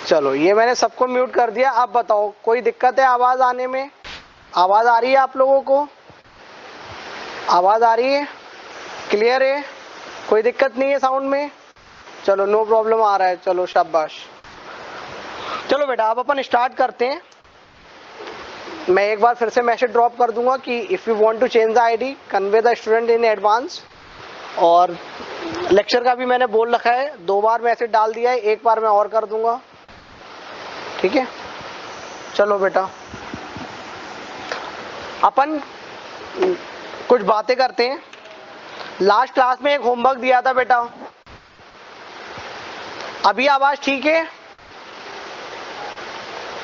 चलो ये मैंने सबको म्यूट कर दिया। अब बताओ कोई दिक्कत है आवाज आने में? आवाज आ रही है आप लोगों को? आवाज आ रही है? क्लियर है? कोई दिक्कत नहीं है साउंड में? चलो नो प्रॉब्लम आ रहा है, चलो शाबाश। चलो बेटा अब अपन स्टार्ट करते हैं। मैं एक बार फिर से मैसेज ड्रॉप कर दूंगा कि if you want to change the ID convey the student in advance. और लेक्चर का भी मैंने बोल रखा है, 2 बार मैसेज डाल दिया है, एक बार मैं और कर दूंगा, ठीक है। चलो बेटा अपन कुछ बातें करते हैं। लास्ट क्लास में एक होमवर्क दिया था बेटा, अभी आवाज ठीक है?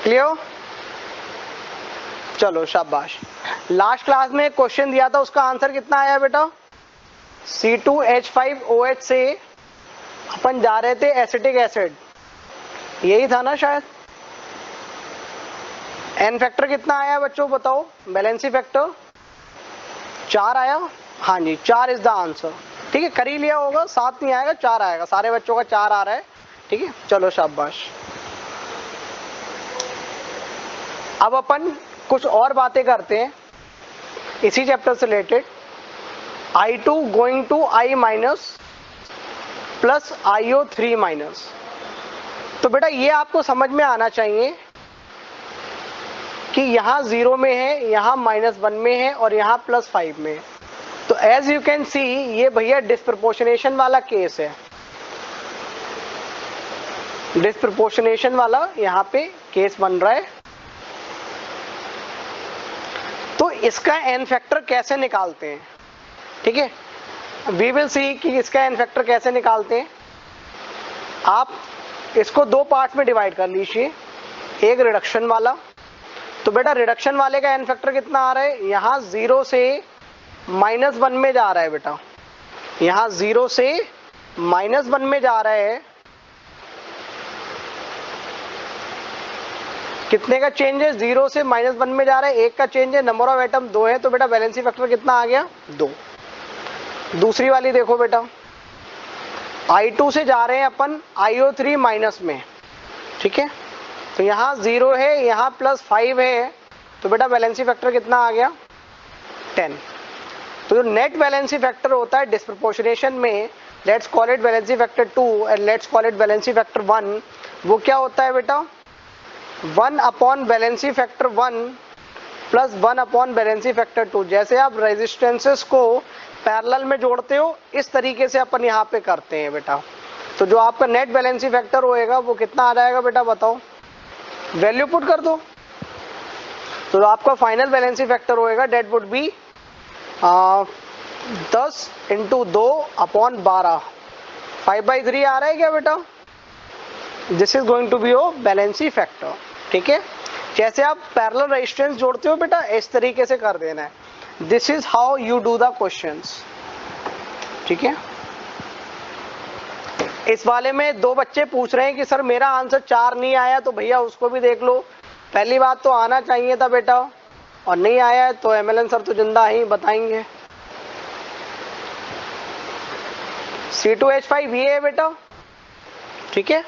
क्लियर? चलो शाबाश। लास्ट क्लास में एक क्वेश्चन दिया था, उसका आंसर कितना आया बेटा? C2H5OH से अपन जा रहे थे एसिटिक एसिड, यही था ना शायद। एन फैक्टर कितना आया बच्चों बताओ? वैलेंसी फैक्टर 4 आया। हाँ जी 4 इज द आंसर, ठीक है। कर ही लिया होगा, 7 नहीं आएगा 4 आएगा, सारे बच्चों का 4 आ रहा है, ठीक है। चलो शाबाश। अब अपन कुछ और बातें करते हैं इसी चैप्टर से related. I2 going to I minus plus IO3 minus. तो बेटा ये आपको समझ में आना चाहिए कि यहां 0 में है, यहां -1 में है और यहां +5 में है। तो एज यू कैन सी ये भैया डिस्प्रपोर्शनेशन वाला केस है, डिस्प्रपोर्शनेशन वाला यहां पे केस बन रहा है। तो इसका एन फैक्टर कैसे निकालते हैं, ठीक है। वी विल सी कि इसका एन फैक्टर कैसे निकालते हैं। आप इसको 2 पार्ट में डिवाइड कर लीजिए, एक रिडक्शन वाला। तो बेटा रिडक्शन वाले का एन फैक्टर कितना आ रहा है? यहां 0 से -1 में जा रहा है बेटा, यहां 0 से -1 में जा रहा है। कितने का चेंज है? 0 से -1 में जा रहा है, 1 का चेंज है, नंबर ऑफ एटम 2 है। तो बेटा वैलेंसी फैक्टर कितना आ गया? 2। दूसरी वाली देखो बेटा, I2 से जा रहे हैं अपन IO3 माइनस में, ठीक है। तो यहाँ 0 है, यहाँ +5 है, तो बेटा वैलेंसी फैक्टर कितना आ गया? 10। तो जो नेट वैलेंसी फैक्टर होता है डिस्प्रपोर्शनेशन में, let's call it valency factor 2 and let's call it valency factor 1, वो क्या होता है बेटा? 1 upon valency factor 1 plus 1 upon valency factor 2। जैसे आप रेजिस्टेंसेस को पैरेलल में जोड़ते हो, इस तरीके से अपन यहाँ पे करते हैं बेटा। तो जो आपका नेट वैलेंसी फैक्टर होएगा वो कितना आ जाएगा बेटा बताओ? वैल्यू पुट कर दो। तो जो आपका फाइनल वैलेंसी फैक्टर होएगा डेट वुड बी 10 × 2 अपॉन 12, 5/3 आ रहा है क्या बेटा? This is going to be your valency factor, ठीक है। जैसे आप पैरेलल रेजिस्टेंस जोड़ते हो बेटा, इस तरीके से कर देना है। This is how you do the questions, ठीक है। इस वाले में 2 बच्चे पूछ रहे हैं कि सर मेरा आंसर 4 नहीं आया, तो भैया उसको भी देख लो। पहली बात तो आना चाहिए था बेटा, और नहीं आया है तो MLN सर तो जिंदा ही बताएंगे। C2H5 ये है बेटा, ठीक है।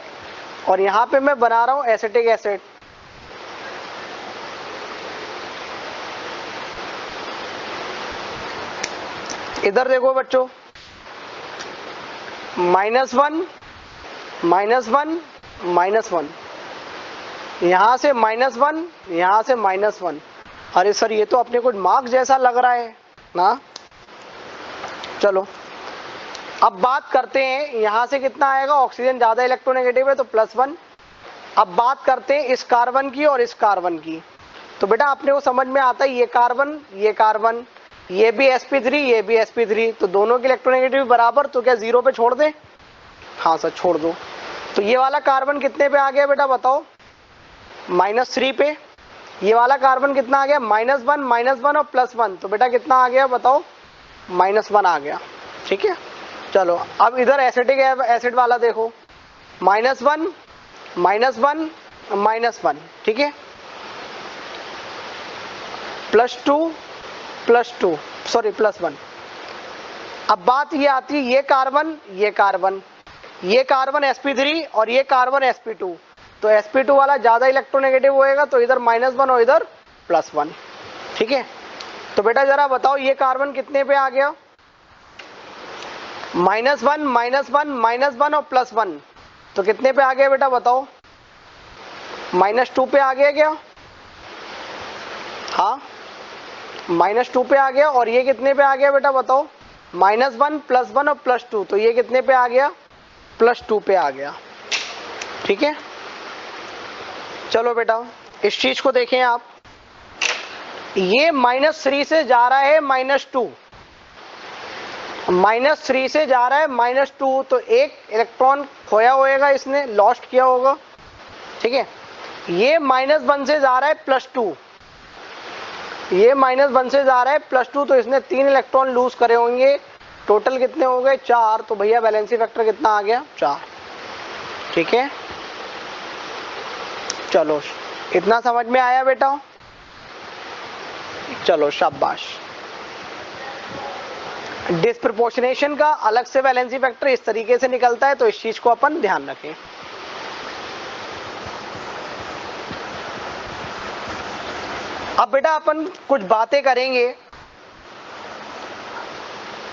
और यहां पे मैं बना रहा हूं एसिटिक एसिड। इधर देखो बच्चों, -1 -1 -1, यहां से -1, यहां से -1। अरे सर ये तो अपने कुछ मार्क्स जैसा लग रहा है ना। चलो अब बात करते हैं, यहां से कितना आएगा? ऑक्सीजन ज्यादा इलेक्ट्रोनेगेटिव है तो +1। अब बात करते हैं इस कार्बन की और इस कार्बन की। तो बेटा अपने को समझ में आता है ये कार्बन, ये कार्बन, ये भी sp3, ये भी sp3, तो दोनों की इलेक्ट्रोनेगेटिव बराबर, तो क्या 0 पे छोड़ दें? हाँ सर छोड़ दो। तो ये वाला कार्बन कितने पे आ गया बेटा बताओ? -3 पे। ये वाला कार्बन कितना आ गया? -1 -1 और +1, तो बेटा कितना आ गया बताओ? -1 आ गया, ठीक है। चलो अब इधर एसिटिक एसिड वाला देखो, -1 -1 -1, ठीक है। +2 +2 सॉरी +1। अब बात ये आती है ये कार्बन, ये कार्बन, ये कार्बन sp3 और ये कार्बन sp2, तो sp2 वाला ज्यादा इलेक्ट्रोनेगेटिव होएगा, तो इधर -1 और इधर +1। ठीक है, तो बेटा जरा बताओ ये कार्बन कितने पे आ गया? -1 -1 -1 और +1, तो कितने पे आ गया बेटा बताओ? -2 पे आ गया क्या? हाँ, -2 पे आ गया। और ये कितने पे आ गया बेटा बताओ? -1 +1 और +2, तो ये कितने पे आ गया? +2 पे आ गया। ठीक है, चलो बेटा इस चीज को देखें आप, ये -3 से जा रहा है -2, -3 से जा रहा है -2, तो एक इलेक्ट्रॉन खोया होएगा, इसने लॉस्ट किया होगा। ठीक है, ये -1 से जा रहा है +2, ये -1 से जा रहा है +2, तो इसने 3 इलेक्ट्रॉन लूज करे होंगे। टोटल कितने हो गए? 4। तो भैया वैलेंसी फैक्टर कितना आ गया? 4। ठीक है, चलो इतना समझ में आया बेटा? चलो शाबाश। डिस्प्रपोर्शनेशन का अलग से वैलेंसी फैक्टर इस तरीके से निकलता है, तो इस चीज को अपन ध्यान रखें। अब बेटा अपन कुछ बातें करेंगे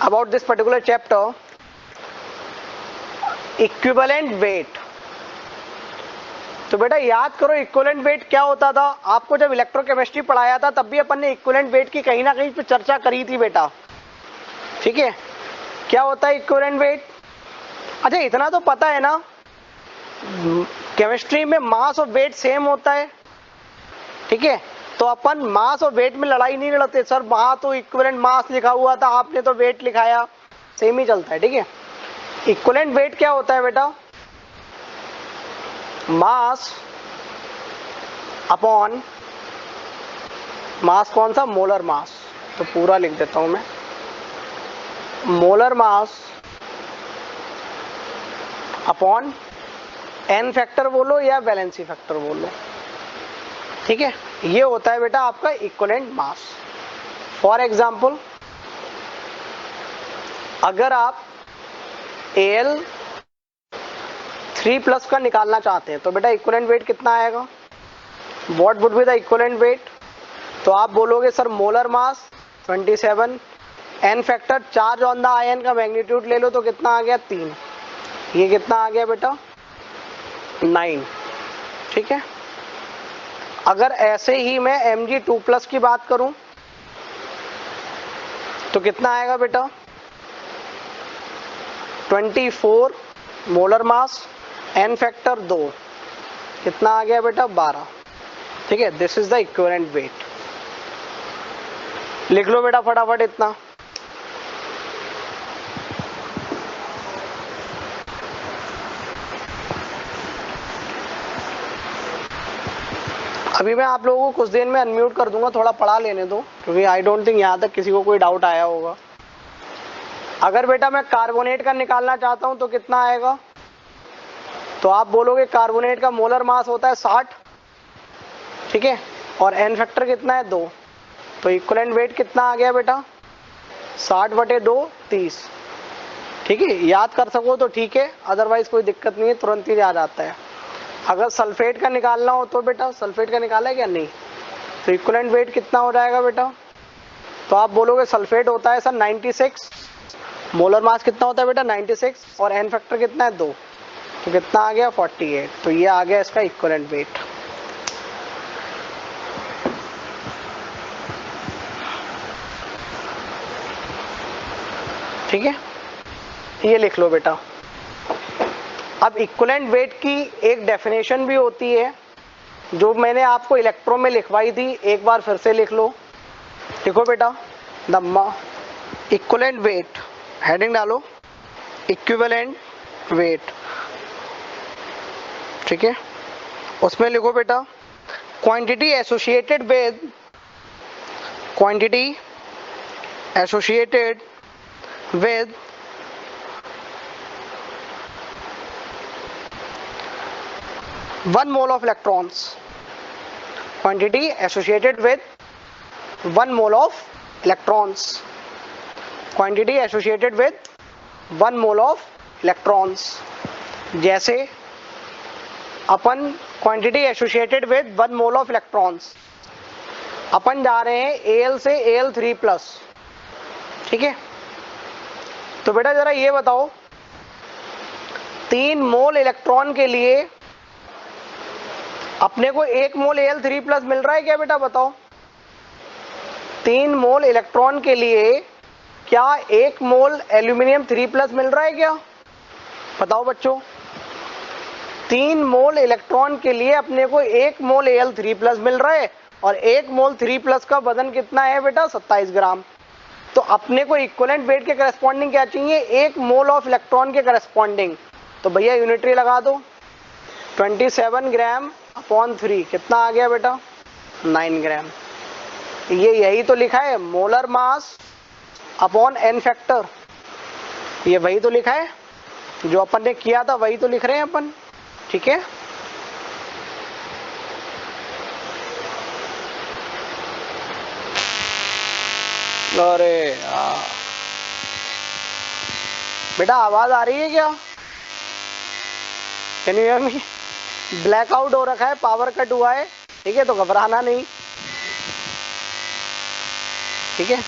about this particular chapter, equivalent weight. तो बेटा याद करो इक्विवेलेंट वेट क्या होता था? आपको जब इलेक्ट्रोकेमिस्ट्री पढ़ाया था तब भी अपन ने इक्विवेलेंट वेट की कहीं ना कहीं पे चर्चा करी थी बेटा। ठीक है, क्या होता है इक्विवेलेंट वेट? अच्छा इतना तो पता है ना, केमिस्ट्री में मास और वेट सेम होता है। ठीक है, तो अपन मास और वेट में लड़ाई नहीं लड़ते, सर वहां तो इक्विवेलेंट मास लिखा हुआ था, आपने तो वेट लिखाया, सेम ही चलता है। ठीक है, इक्विवेलेंट वेट क्या होता है बेटा? मास अपॉन मास, कौन सा? Molar mass. तो पूरा लिख देता हूं मैं, molar mass upon N factor बोलो या वैलेंसी फैक्टर बोलो। ठीक है, ये होता है बेटा आपका इक्विवेलेंट मास। फॉर एग्जाम्पल अगर आप Al3+ का निकालना चाहते हैं तो बेटा इक्विवेलेंट वेट कितना आएगा? What would be the equivalent weight? तो आप बोलोगे sir molar mass 27, N factor, charge on the ion का मैग्नीट्यूड ले लो, तो कितना आ गया? 3। ये कितना आ गया बेटा? 9। ठीक है, अगर ऐसे ही मैं Mg2+ की बात करूं तो कितना आएगा बेटा? 24 मोलर मास, एन फैक्टर 2, कितना आ गया बेटा? 12। ठीक है, this is the equivalent wait. लिख लो बेटा फटाफट इतना। अभी मैं आप लोगों को कुछ देर में अनम्यूट कर दूंगा, थोड़ा पढ़ा लेने दो, क्योंकि आई डोंट थिंक यहां तक किसी को कोई डाउट आया होगा। अगर बेटा मैं कार्बोनेट का निकालना चाहता हूं तो कितना आएगा? तो आप बोलोगे कार्बोनेट का मोलर मास होता है 60। ठीक है, और एन फैक्टर कितना है? 2। तो इक्विवेलेंट वेट कितना आ गया बेटा? 60/2 30। ठीक है, याद कर सको तो ठीक है, अदरवाइज कोई दिक्कत नहीं है, तुरंत ही याद आता है। अगर सल्फेट का निकालना हो तो बेटा, सल्फेट का निकाला है क्या? नहीं। तो इक्विवेलेंट वेट कितना हो जाएगा बेटा? तो आप बोलोगे सल्फेट होता है सर 96, मोलर मास कितना होता है बेटा? 96, और एन फैक्टर कितना है? 2। तो कितना आ गया? 48। तो ये आ गया इसका इक्विवेलेंट वेट। ठीक है, ये लिख लो बेटा। अब इक्विवेलेंट वेट की एक डेफिनेशन भी होती है जो मैंने आपको इलेक्ट्रो में लिखवाई थी, एक बार फिर से लिख लो। देखो बेटा, द इक्विवेलेंट वेट, हेडिंग डालो इक्विवेलेंट वेट। ठीक है, उसमें लिखो बेटा quantity associated with 1 mole of electrons, quantity associated with 1 mole of electrons, quantity associated with 1 mole of electrons। जैसे अपन quantity associated with 1 mole of electrons. अपन जा रहे हैं Al से Al3+, ठीक है। तो बेटा जरा ये बताओ, 3 मोल इलेक्ट्रॉन के लिए अपने को 1 मोल Al3+ मिल रहा है क्या बेटा, बताओ। 3 मोल इलेक्ट्रॉन के लिए क्या 1 मोल एल्यूमिनियम 3+ मिल रहा है क्या, बताओ बच्चों। 3 मोल इलेक्ट्रॉन के लिए अपने को 1 मोल Al3+ मिल रहा है और 1 मोल 3+ का वजन कितना है बेटा, 27 ग्राम। तो अपने को इक्विवेलेंट वेट के करस्पॉन्डिंग क्या चाहिए, 1 मोल ऑफ इलेक्ट्रॉन के करस्पॉन्डिंग। तो भैया यूनिटरी लगा दो, 27 ग्राम अपॉन 3 कितना आ गया बेटा, 9 ग्राम। ये यही तो लिखा है molar mass upon N factor, ये वही तो लिखा है जो अपन ने किया था, वही तो लिख रहे हैं अपन, ठीक है। अरे यार बेटा आवाज आ रही है क्या, can you hear me? Blackout हो रखा है, पावर कट हुआ है, ठीक है, तो घबराना नहीं, ठीक है।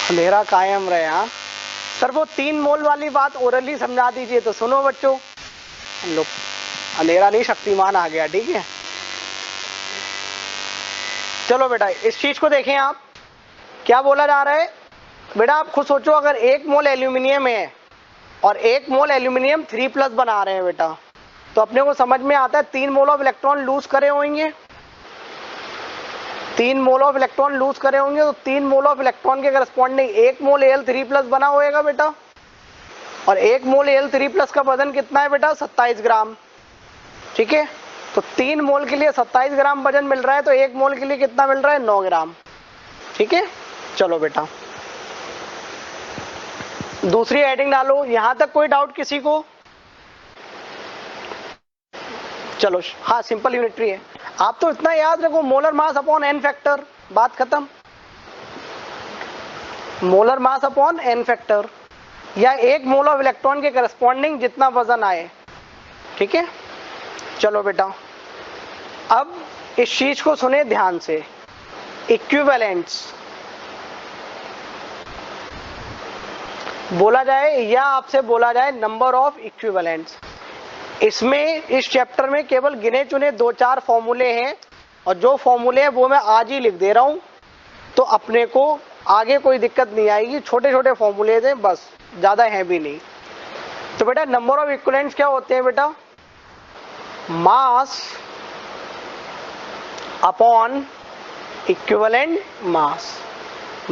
अंधेरा कायम रहे। हाँ सर, वो 3 मोल वाली बात ओरली समझा दीजिए। तो सुनो बच्चों, लो अंधेरा नहीं शक्तिमान आ गया, ठीक है। चलो बेटा इस चीज को देखें आप, क्या बोला जा रहा है बेटा, आप खुद सोचो, अगर 1 मोल एल्यूमिनियम है और 1 मोल एल्यूमिनियम 3+ बना रहे हैं बेटा, तो अपने को समझ में आता है 3 मोल ऑफ इलेक्ट्रॉन लूज करे होंगे, 3 मोल ऑफ इलेक्ट्रॉन लूज करे होंगे। तो 3 मोल ऑफ इलेक्ट्रॉन के करस्पॉन्डिंग 1 मोल Al3+ बना होएगा बेटा, और 1 मोल Al3+ का वजन कितना है बेटा, 27 ग्राम, ठीक है। तो 3 मोल के लिए 27 ग्राम वजन मिल रहा है, तो 1 मोल के लिए कितना मिल रहा है, 9 ग्राम, ठीक है। चलो बेटा दूसरी हेडिंग डालो, यहां तक कोई डाउट किसी को? चलो हाँ, सिंपल यूनिटरी है। आप तो इतना याद रखो, molar mass upon N factor, बात खत्म। Molar mass upon N factor, या 1 मोल ऑफ इलेक्ट्रॉन के करस्पॉन्डिंग जितना वजन आए, ठीक है। चलो बेटा अब इस चीज को सुने ध्यान से, इक्विवेलेंट्स बोला जाए या आपसे बोला जाए नंबर ऑफ इक्विवेलेंट्स। इसमें इस चैप्टर में केवल गिने चुने 2-4 फॉर्मूले हैं, और जो फॉर्मूले हैं वो मैं आज ही लिख दे रहा हूं, तो अपने को आगे कोई दिक्कत नहीं आएगी। छोटे छोटे फॉर्मूले थे बस, ज्यादा है भी नहीं। तो बेटा नंबर ऑफ इक्विवेलेंट्स क्या होते हैं बेटा, मास अपॉन इक्विवेलेंट मास।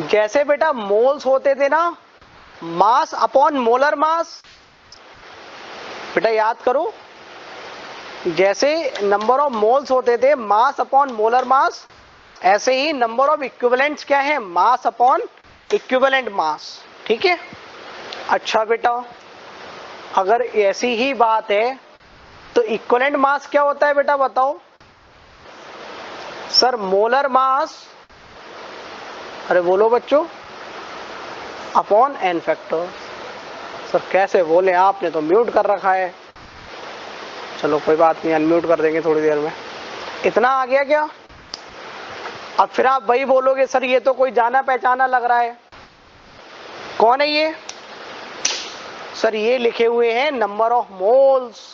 जैसे बेटा मोल्स होते थे ना, मास अपॉन मोलर मास, बेटा याद करो, जैसे नंबर ऑफ मोल्स होते थे मास अपॉन मोलर मास, ऐसे ही नंबर ऑफ इक्विवेलेंट्स क्या है, मास अपॉन इक्विवेलेंट मास, ठीक है। अच्छा बेटा अगर ऐसी ही बात है तो इक्विवेलेंट मास क्या होता है बेटा, बताओ। सर मोलर मास, अरे बोलो बच्चों, अपॉन एन फैक्टर। सर कैसे बोले, आपने तो म्यूट कर रखा है। चलो कोई बात नहीं, अनम्यूट कर देंगे थोड़ी देर में। इतना आ गया क्या? अब फिर आप वही बोलोगे, सर ये तो कोई जाना पहचाना लग रहा है। कौन है ये? सर ये लिखे हुए हैं नंबर ऑफ मोल्स।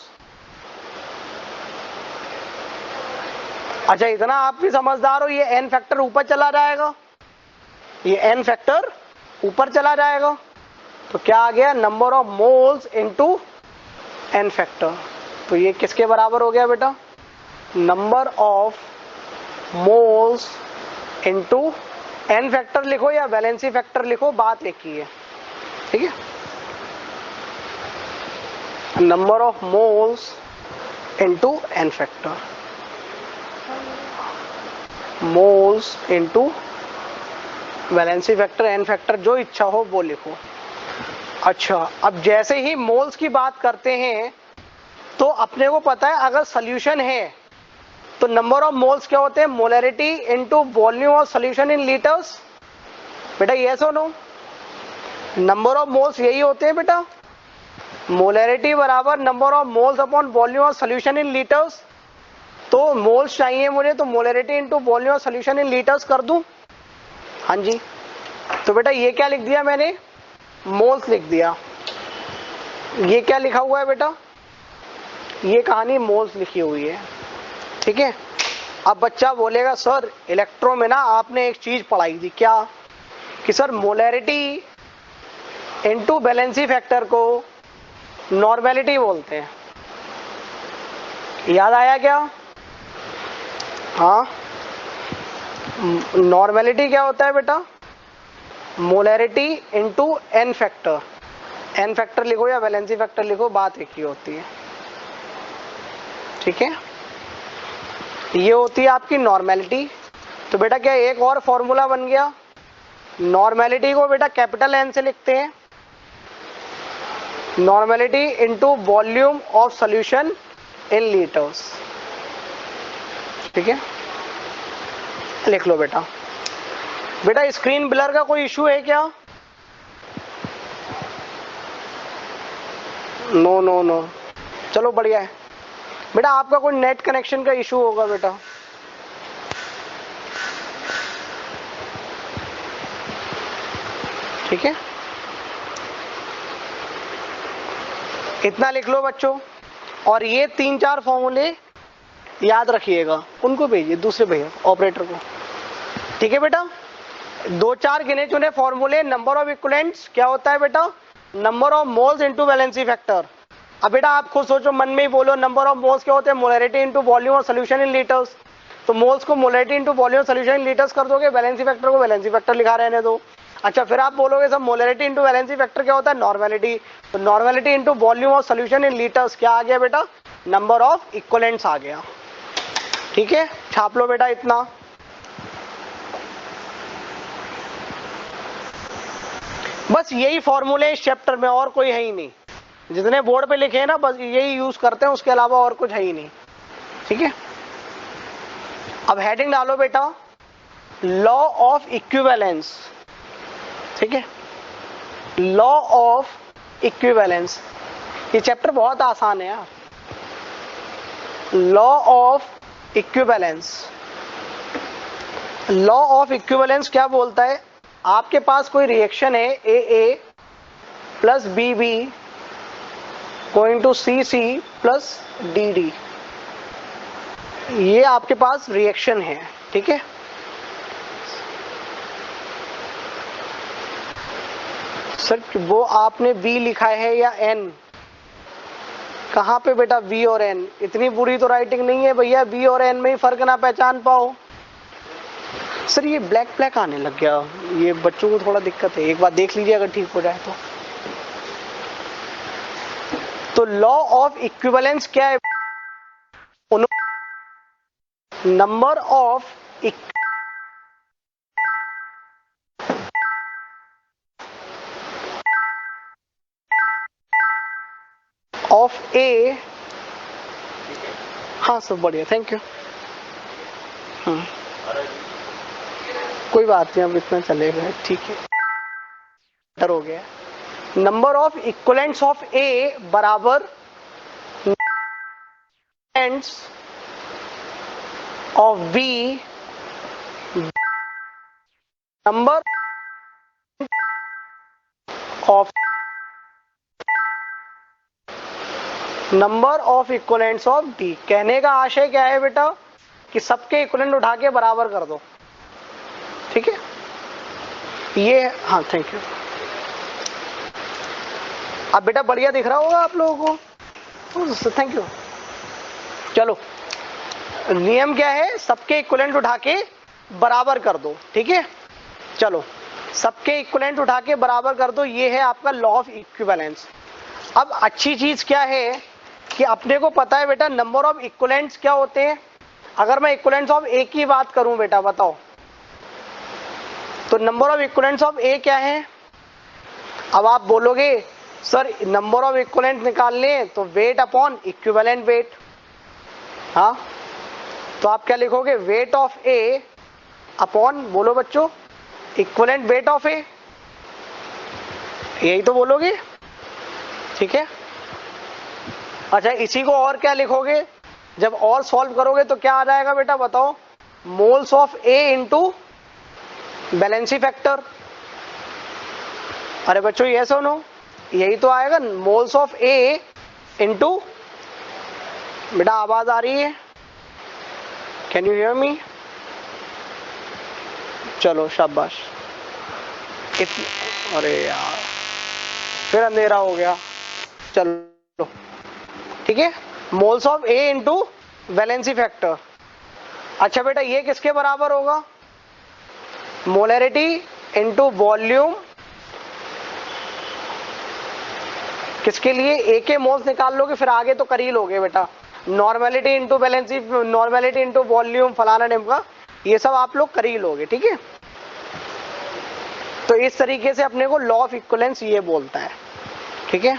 अच्छा इतना आप भी समझदार हो, ये एन फैक्टर ऊपर चला जाएगा, ये एन फैक्टर ऊपर चला जाएगा, तो क्या आ गया, number of moles into n factor. तो ये किसके बराबर हो गया बेटा, number of moles into n factor लिखो या वैलेंसी फैक्टर लिखो, बात एक ही है, ठीक है। Number of moles into n factor, moles into valency factor, n factor, जो इच्छा हो वो लिखो। अच्छा अब जैसे ही मोल्स की बात करते हैं तो अपने को पता है अगर सॉल्यूशन है तो नंबर ऑफ मोल्स क्या होते हैं? Molarity into volume of solution in litres. बेटा ये सुनो, नंबर ऑफ मोल्स यही होते हैं बेटा, मोलैरिटी बराबर number of moles upon volume of solution in litres. तो मोल्स चाहिए मुझे, तो molarity into volume of solution in litres कर दूं। हाँ जी, तो बेटा ये क्या लिख दिया मैंने? मोल्स लिख दिया। ये क्या लिखा हुआ है बेटा? ये कहानी मोल्स लिखी हुई है, ठीक है। अब बच्चा बोलेगा सर इलेक्ट्रो में ना आपने एक चीज पढ़ाई थी, क्या? कि sir molarity into valency factor को नॉर्मेलिटी बोलते हैं, याद आया क्या? हाँ, नॉर्मेलिटी क्या होता है बेटा? Molarity into n factor. N factor लिखो या वैलेंसी फैक्टर लिखो, बात एक ही होती है, ठीक है। ये होती है आपकी नॉर्मेलिटी। तो बेटा क्या एक और फॉर्मूला बन गया? नॉर्मेलिटी को बेटा कैपिटल एन से लिखते हैं, normality into volume of solution in litres, ठीक है। लिख लो बेटा। बेटा स्क्रीन ब्लर का कोई इशू है क्या? नो नो नो, चलो बढ़िया है बेटा। आपका कोई नेट कनेक्शन का इशू होगा बेटा। ठीक है, इतना लिख लो बच्चों। और ये 3-4 फॉर्मूले याद रखिएगा, उनको भेजिए दूसरे भैया ऑपरेटर को, ठीक है बेटा। 2-4 गिने चुने फॉर्मूले। नंबर ऑफ इक्विवेलेंट्स क्या होता है बेटा? Number of moles into valency factor. अब बेटा आप खुद सोचो, मन में ही बोलो, नंबर ऑफ मोल्स क्या होते हैं? Molarity into volume of solution in litres. तो मोल्स को molarity into volume solution in litres कर दोगे, वैलेंसी फैक्टर को वैलेंसी फैक्टर लिखा रहने दो। अच्छा, फिर आप बोलोगे सब मोलैरिटी इनटू वैलेंसी फैक्टर क्या होता है? नॉर्मेलिटी। तो normality into volume of solution in litres क्या आ गया बेटा? नंबर ऑफ इक्विवेलेंट्स आ गया, ठीक है। छाप लो बेटा इतना। बस यही फॉर्मूले इस चैप्टर में, और कोई है ही नहीं। जितने बोर्ड पे लिखे हैं ना, बस यही यूज करते हैं, उसके अलावा और कुछ है ही नहीं, ठीक है। अब हेडिंग डालो बेटा, लॉ ऑफ इक्विवेलेंस, ठीक है। लॉ ऑफ इक्विवेलेंस, ये चैप्टर बहुत आसान है यार। Law of equivalence, law of equivalence क्या बोलता है? आपके पास कोई रिएक्शन है A plus B going to C plus D, ये आपके पास रिएक्शन है, ठीक है। सर वो आपने बी लिखा है या एन? कहाँ पे बेटा बी और एन? इतनी बुरी तो राइटिंग नहीं है भैया, बी और एन में ही फर्क ना पहचान पाओ। सर ये ब्लैक ब्लैक आने लग गया, ये बच्चों को थोड़ा दिक्कत है, एक बार देख लीजिए अगर ठीक हो जाए तो लॉ ऑफ इक्विवेलेंस क्या है? नंबर ऑफ ए, हाँ सब बढ़िया, थैंक यू। कोई बात नहीं, अब इतना चलेगा, ठीक है, डर हो गया। Number of equivalents of A बराबर of B, number of equivalents of D. कहने का आशय क्या है बेटा? कि सबके इक्विवेलेंट उठा के बराबर कर दो, ठीक है। ये हाँ, थैंक यू। अब बेटा बढ़िया दिख रहा होगा आप लोगों को, थैंक यू। चलो, नियम क्या है? सबके इक्विवेलेंट उठा के बराबर कर दो, ठीक है। चलो, सबके इक्विवेलेंट उठा के बराबर कर दो, ये है आपका लॉ ऑफ इक्विवेलेंस। अब अच्छी चीज क्या है कि अपने को पता है बेटा नंबर ऑफ इक्विवेलेंट्स क्या होते हैं। अगर मैं इक्विवेलेंट्स ऑफ ए की बात करूं बेटा, बताओ तो नंबर ऑफ इक्विवेलेंट्स ऑफ ए क्या है? अब आप बोलोगे सर नंबर ऑफ इक्विवेलेंट निकालने तो वेट अपॉन इक्विवेलेंट वेट, हाँ तो आप क्या लिखोगे, वेट ऑफ ए अपॉन, बोलो बच्चों, इक्विवेलेंट वेट ऑफ ए, यही तो बोलोगे, ठीक है। अच्छा, इसी को और क्या लिखोगे, जब और सॉल्व करोगे तो क्या आ जाएगा बेटा बताओ, moles of A into valency factor. अरे बच्चों ये सुनो, यही तो आएगा, मोल्स ऑफ ए इंटू, बेटा आवाज आ रही है, कैन यू हियर मी? चलो शाबाश। अरे यार फिर अंधेरा हो गया, चलो ठीक है, moles of A into valency factor. अच्छा बेटा ये किसके बराबर होगा, मोलैरिटी इंटू वॉल्यूम, किसके लिए, ए के मोल्स निकाल लोगे फिर आगे तो कर ही लोगे बेटा, normality into valency, normality into volume फलाना ढिमका, ये सब आप लोग कर ही लोगे, ठीक है। तो इस तरीके से अपने को लॉ ऑफ इक्विवेलेंस ये बोलता है, ठीक है।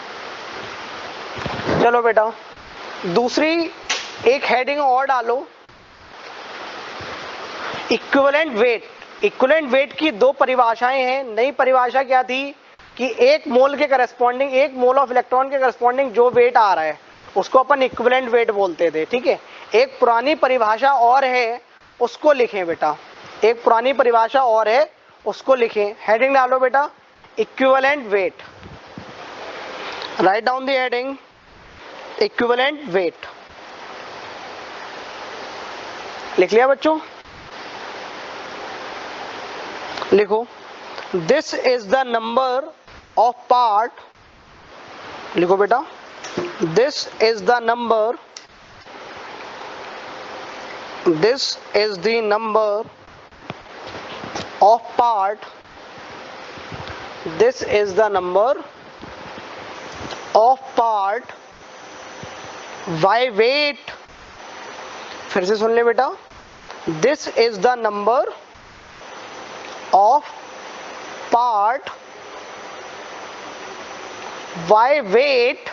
चलो बेटा दूसरी एक हेडिंग और डालो, इक्विवेलेंट वेट। इक्विवेलेंट वेट की दो परिभाषाएं हैं। नई परिभाषा क्या थी कि एक मोल के करस्पॉन्डिंग, एक मोल ऑफ इलेक्ट्रॉन के करस्पॉन्डिंग जो वेट आ रहा है उसको अपन इक्विवेलेंट वेट बोलते थे, ठीक है। एक पुरानी परिभाषा और है, उसको लिखें बेटा, एक पुरानी परिभाषा और है उसको लिखें। हेडिंग डालो बेटा, equivalent weight, right down the heading equivalent weight. लिख लिया बच्चों? लिखो, this is the number of part, लिखो बेटा, this is the number, this is the number of part, this is the number of part by weight, फिर से सुन ले बेटा, this is the number of part by weight,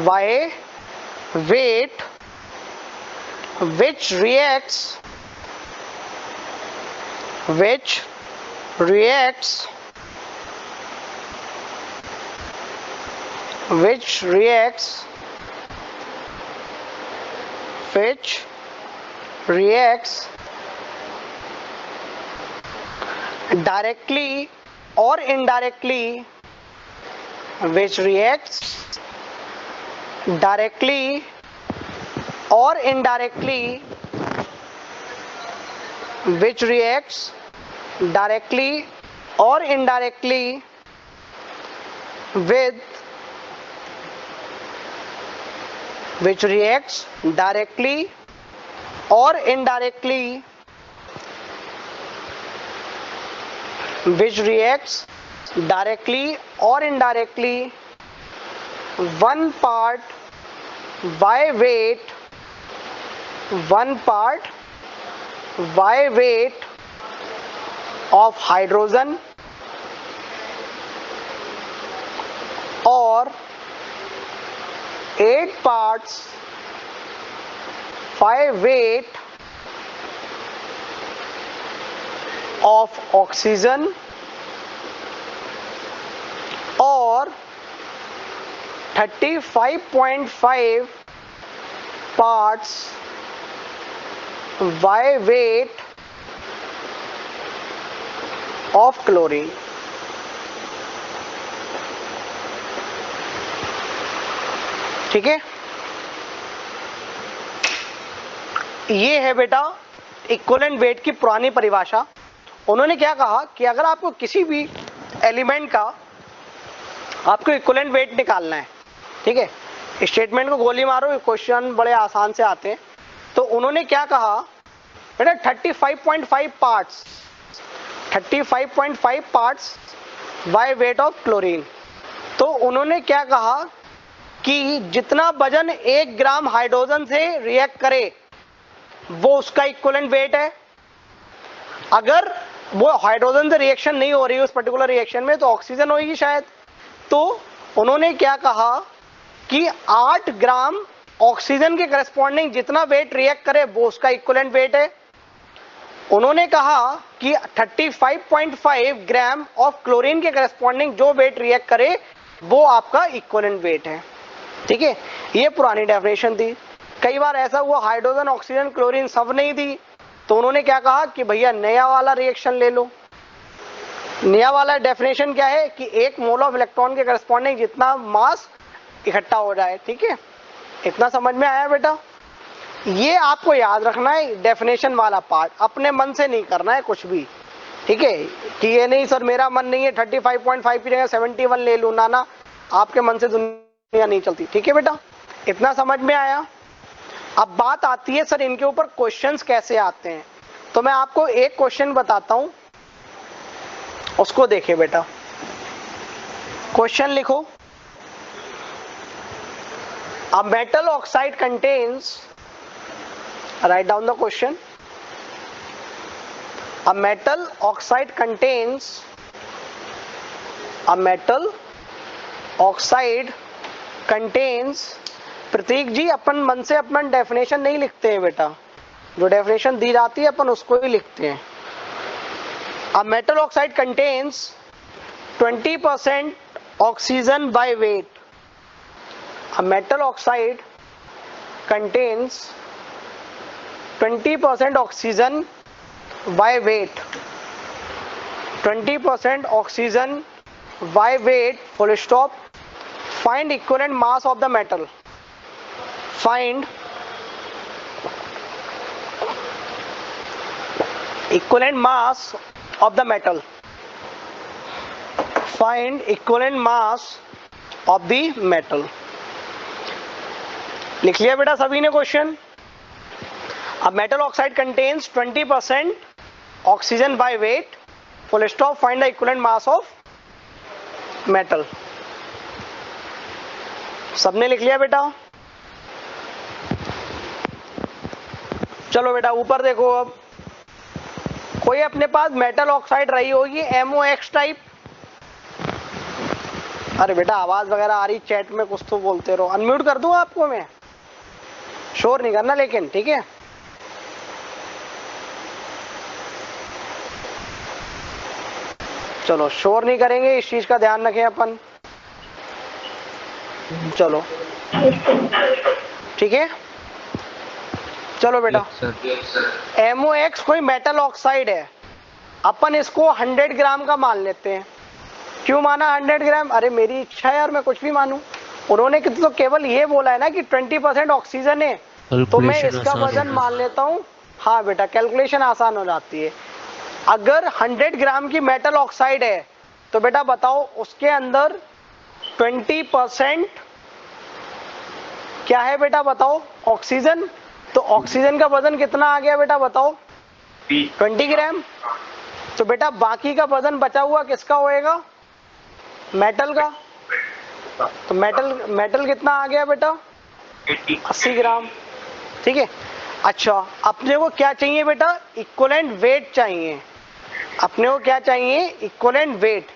by weight which reacts which reacts directly or indirectly, which reacts directly or indirectly, which reacts directly or indirectly with, which reacts directly or indirectly, which reacts directly or indirectly, one part by weight, one part by weight of hydrogen or 8 parts by weight of oxygen or 35.5 parts by weight of chlorine। ठीक है, ये है बेटा equivalent weight की पुरानी परिभाषा। उन्होंने क्या कहा कि अगर आपको किसी भी एलिमेंट का आपको इक्विवेलेंट वेट निकालना है, ठीक है, स्टेटमेंट को गोली मारो, क्वेश्चन बड़े आसान से आते हैं। तो उन्होंने क्या कहा बेटा, 35.5 parts, 35.5 parts by weight of chlorine. तो उन्होंने क्या कहा कि जितना वजन 1 ग्राम हाइड्रोजन से रिएक्ट करे वो उसका इक्विवेलेंट वेट है। अगर वो हाइड्रोजन से रिएक्शन नहीं हो रही उस पर्टिकुलर रिएक्शन में तो ऑक्सीजन होगी शायद। तो उन्होंने क्या कहा कि 8 ग्राम ऑक्सीजन के करस्पॉन्डिंग जितना वेट रिएक्ट करे वो उसका इक्विवेलेंट वेट है। उन्होंने कहा कि 35.5 ग्राम ऑफ क्लोरीन के करस्पॉन्डिंग जो वेट रिएक्ट करे वो आपका इक्विवेलेंट वेट है। ठीक है, ये पुरानी डेफिनेशन थी। कई बार ऐसा हुआ हाइड्रोजन ऑक्सीजन क्लोरीन सब नहीं थी, तो उन्होंने क्या कहा कि भैया नया वाला रिएक्शन ले लो। नया वाला डेफिनेशन क्या है कि एक मोल ऑफ इलेक्ट्रॉन के करस्पॉन्डिंग जितना मास इकट्ठा हो जाए। ठीक है, इतना समझ में आया बेटा? ये आपको याद रखना है, डेफिनेशन वाला पार्ट अपने मन से नहीं करना है कुछ भी। ठीक है, कि ये नहीं सर मेरा मन नहीं है 35.5 की जगह 71 ले लूं, ना आपके मन से दुनिया नहीं चलती। ठीक है बेटा, इतना समझ में आया? अब बात आती है सर इनके ऊपर क्वेश्चंस कैसे आते हैं। तो मैं आपको एक क्वेश्चन बताता हूं, उसको देखिए बेटा। क्वेश्चन लिखो, a metal oxide contains, write down the question, a metal oxide contains, a metal oxide contains, प्रतीक जी अपन मन से अपना डेफिनेशन नहीं लिखते हैं बेटा, जो डेफिनेशन दी जाती है अपन उसको ही लिखते हैं। a metal oxide contains 20% oxygen by weight. A metal oxide contains 20% oxygen by weight. 20% oxygen by weight, full stop. Find equivalent mass of the metal. Find equivalent mass of the metal. Find equivalent mass of the metal. लिख लिया बेटा सभी ने question? अब metal oxide contains 20% oxygen by weight, full stop, find the equivalent mass of metal. सबने लिख लिया बेटा? चलो बेटा ऊपर देखो। अब कोई अपने पास मेटल ऑक्साइड रही होगी MOX टाइप। अरे बेटा आवाज वगैरह आ रही चैट में, कुछ तो बोलते रहो। अनम्यूट कर दूं आपको मैं? शोर नहीं करना लेकिन, ठीक है? चलो शोर नहीं करेंगे, इस चीज का ध्यान रखें अपन। चलो ठीक है, चलो बेटा। MOX कोई मेटल ऑक्साइड है, अपन इसको 100 ग्राम का मान लेते हैं। क्यों माना 100 ग्राम? अरे मेरी इच्छा है यार, मैं कुछ भी मानूं। उन्होंने तो केवल ये बोला है ना कि 20% ऑक्सीजन है, तो मैं इसका वजन मान लेता हूँ। हाँ बेटा, कैलकुलेशन आसान हो जाती है। अगर 100 ग्राम की मेटल ऑक्साइड है तो बेटा बताओ उसके अंदर 20% क्या है बेटा? बताओ ऑक्सीजन। तो ऑक्सीजन का वजन कितना आ गया बेटा? बताओ 20 ग्राम। तो बेटा बाकी का वजन बचा हुआ किसका होएगा? मेटल का। तो मेटल कितना आ गया बेटा? 80 ग्राम। ठीक है। अच्छा, अपने को क्या चाहिए बेटा? इक्विवेलेंट वेट चाहिए। अपने को क्या चाहिए? Equivalent weight.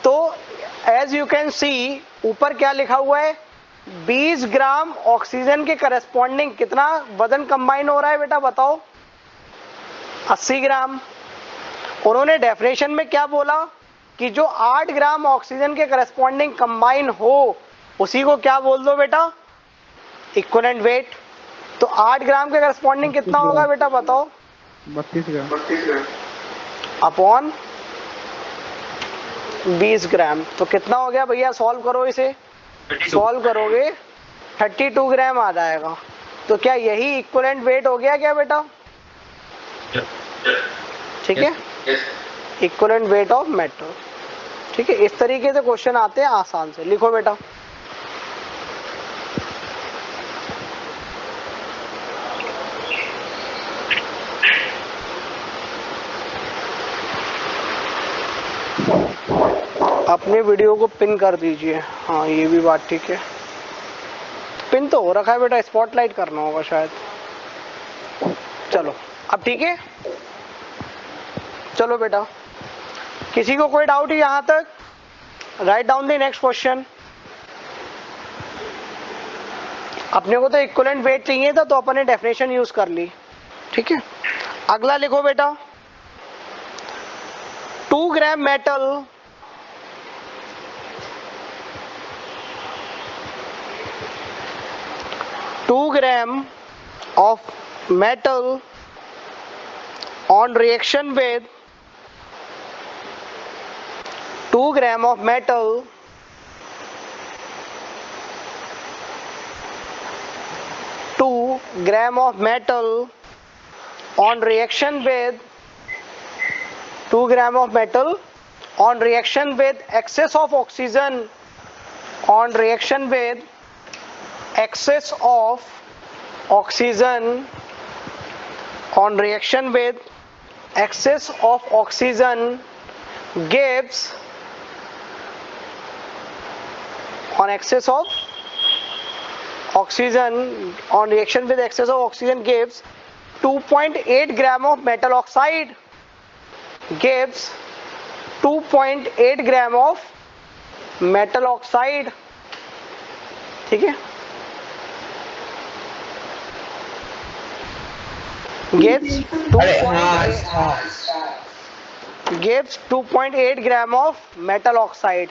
तो एज यू कैन सी ऊपर क्या लिखा हुआ है? 20 ग्राम ऑक्सीजन के करस्पॉन्डिंग कितना वजन कंबाइन हो रहा है बेटा? बताओ 80 ग्राम। उन्होंने डेफिनेशन में क्या बोला कि जो 8 ग्राम ऑक्सीजन के करस्पॉन्डिंग कंबाइन हो उसी को क्या बोल दो बेटा? Equivalent weight. तो 8 ग्राम के करस्पॉन्डिंग कितना होगा बेटा? बताओ 32 ग्राम अपॉन 20 ग्राम। तो कितना हो गया भैया? सॉल्व करो इसे। सॉल्व करोगे 32 ग्राम आ जाएगा। तो क्या यही इक्विवेलेंट वेट हो गया क्या बेटा? ठीक है, इक्विवेलेंट वेट ऑफ मेटल। ठीक है, इस तरीके से क्वेश्चन आते हैं आसान से। लिखो बेटा। अपने वीडियो को पिन कर दीजिए। हाँ ये भी बात ठीक है, पिन तो हो रखा है बेटा, स्पॉटलाइट करना होगा शायद। चलो अब ठीक है। चलो बेटा, किसी को कोई डाउट है यहां तक? Right down the next question. अपने को तो इक्विवेलेंट वेट चाहिए था, तो अपन ने डेफिनेशन यूज कर ली। ठीक है, अगला लिखो बेटा, 2 ग्राम metal 2 gram of metal on reaction with 2 gram of metal on reaction with 2 gram of metal on reaction with excess of oxygen on reaction with excess of oxygen on reaction with excess of oxygen gives on excess of oxygen on reaction with excess of oxygen gives 2.8 gram of metal oxide gives 2.8 gram of metal oxide। ठीक है, gives 2.8 gram of metal oxide।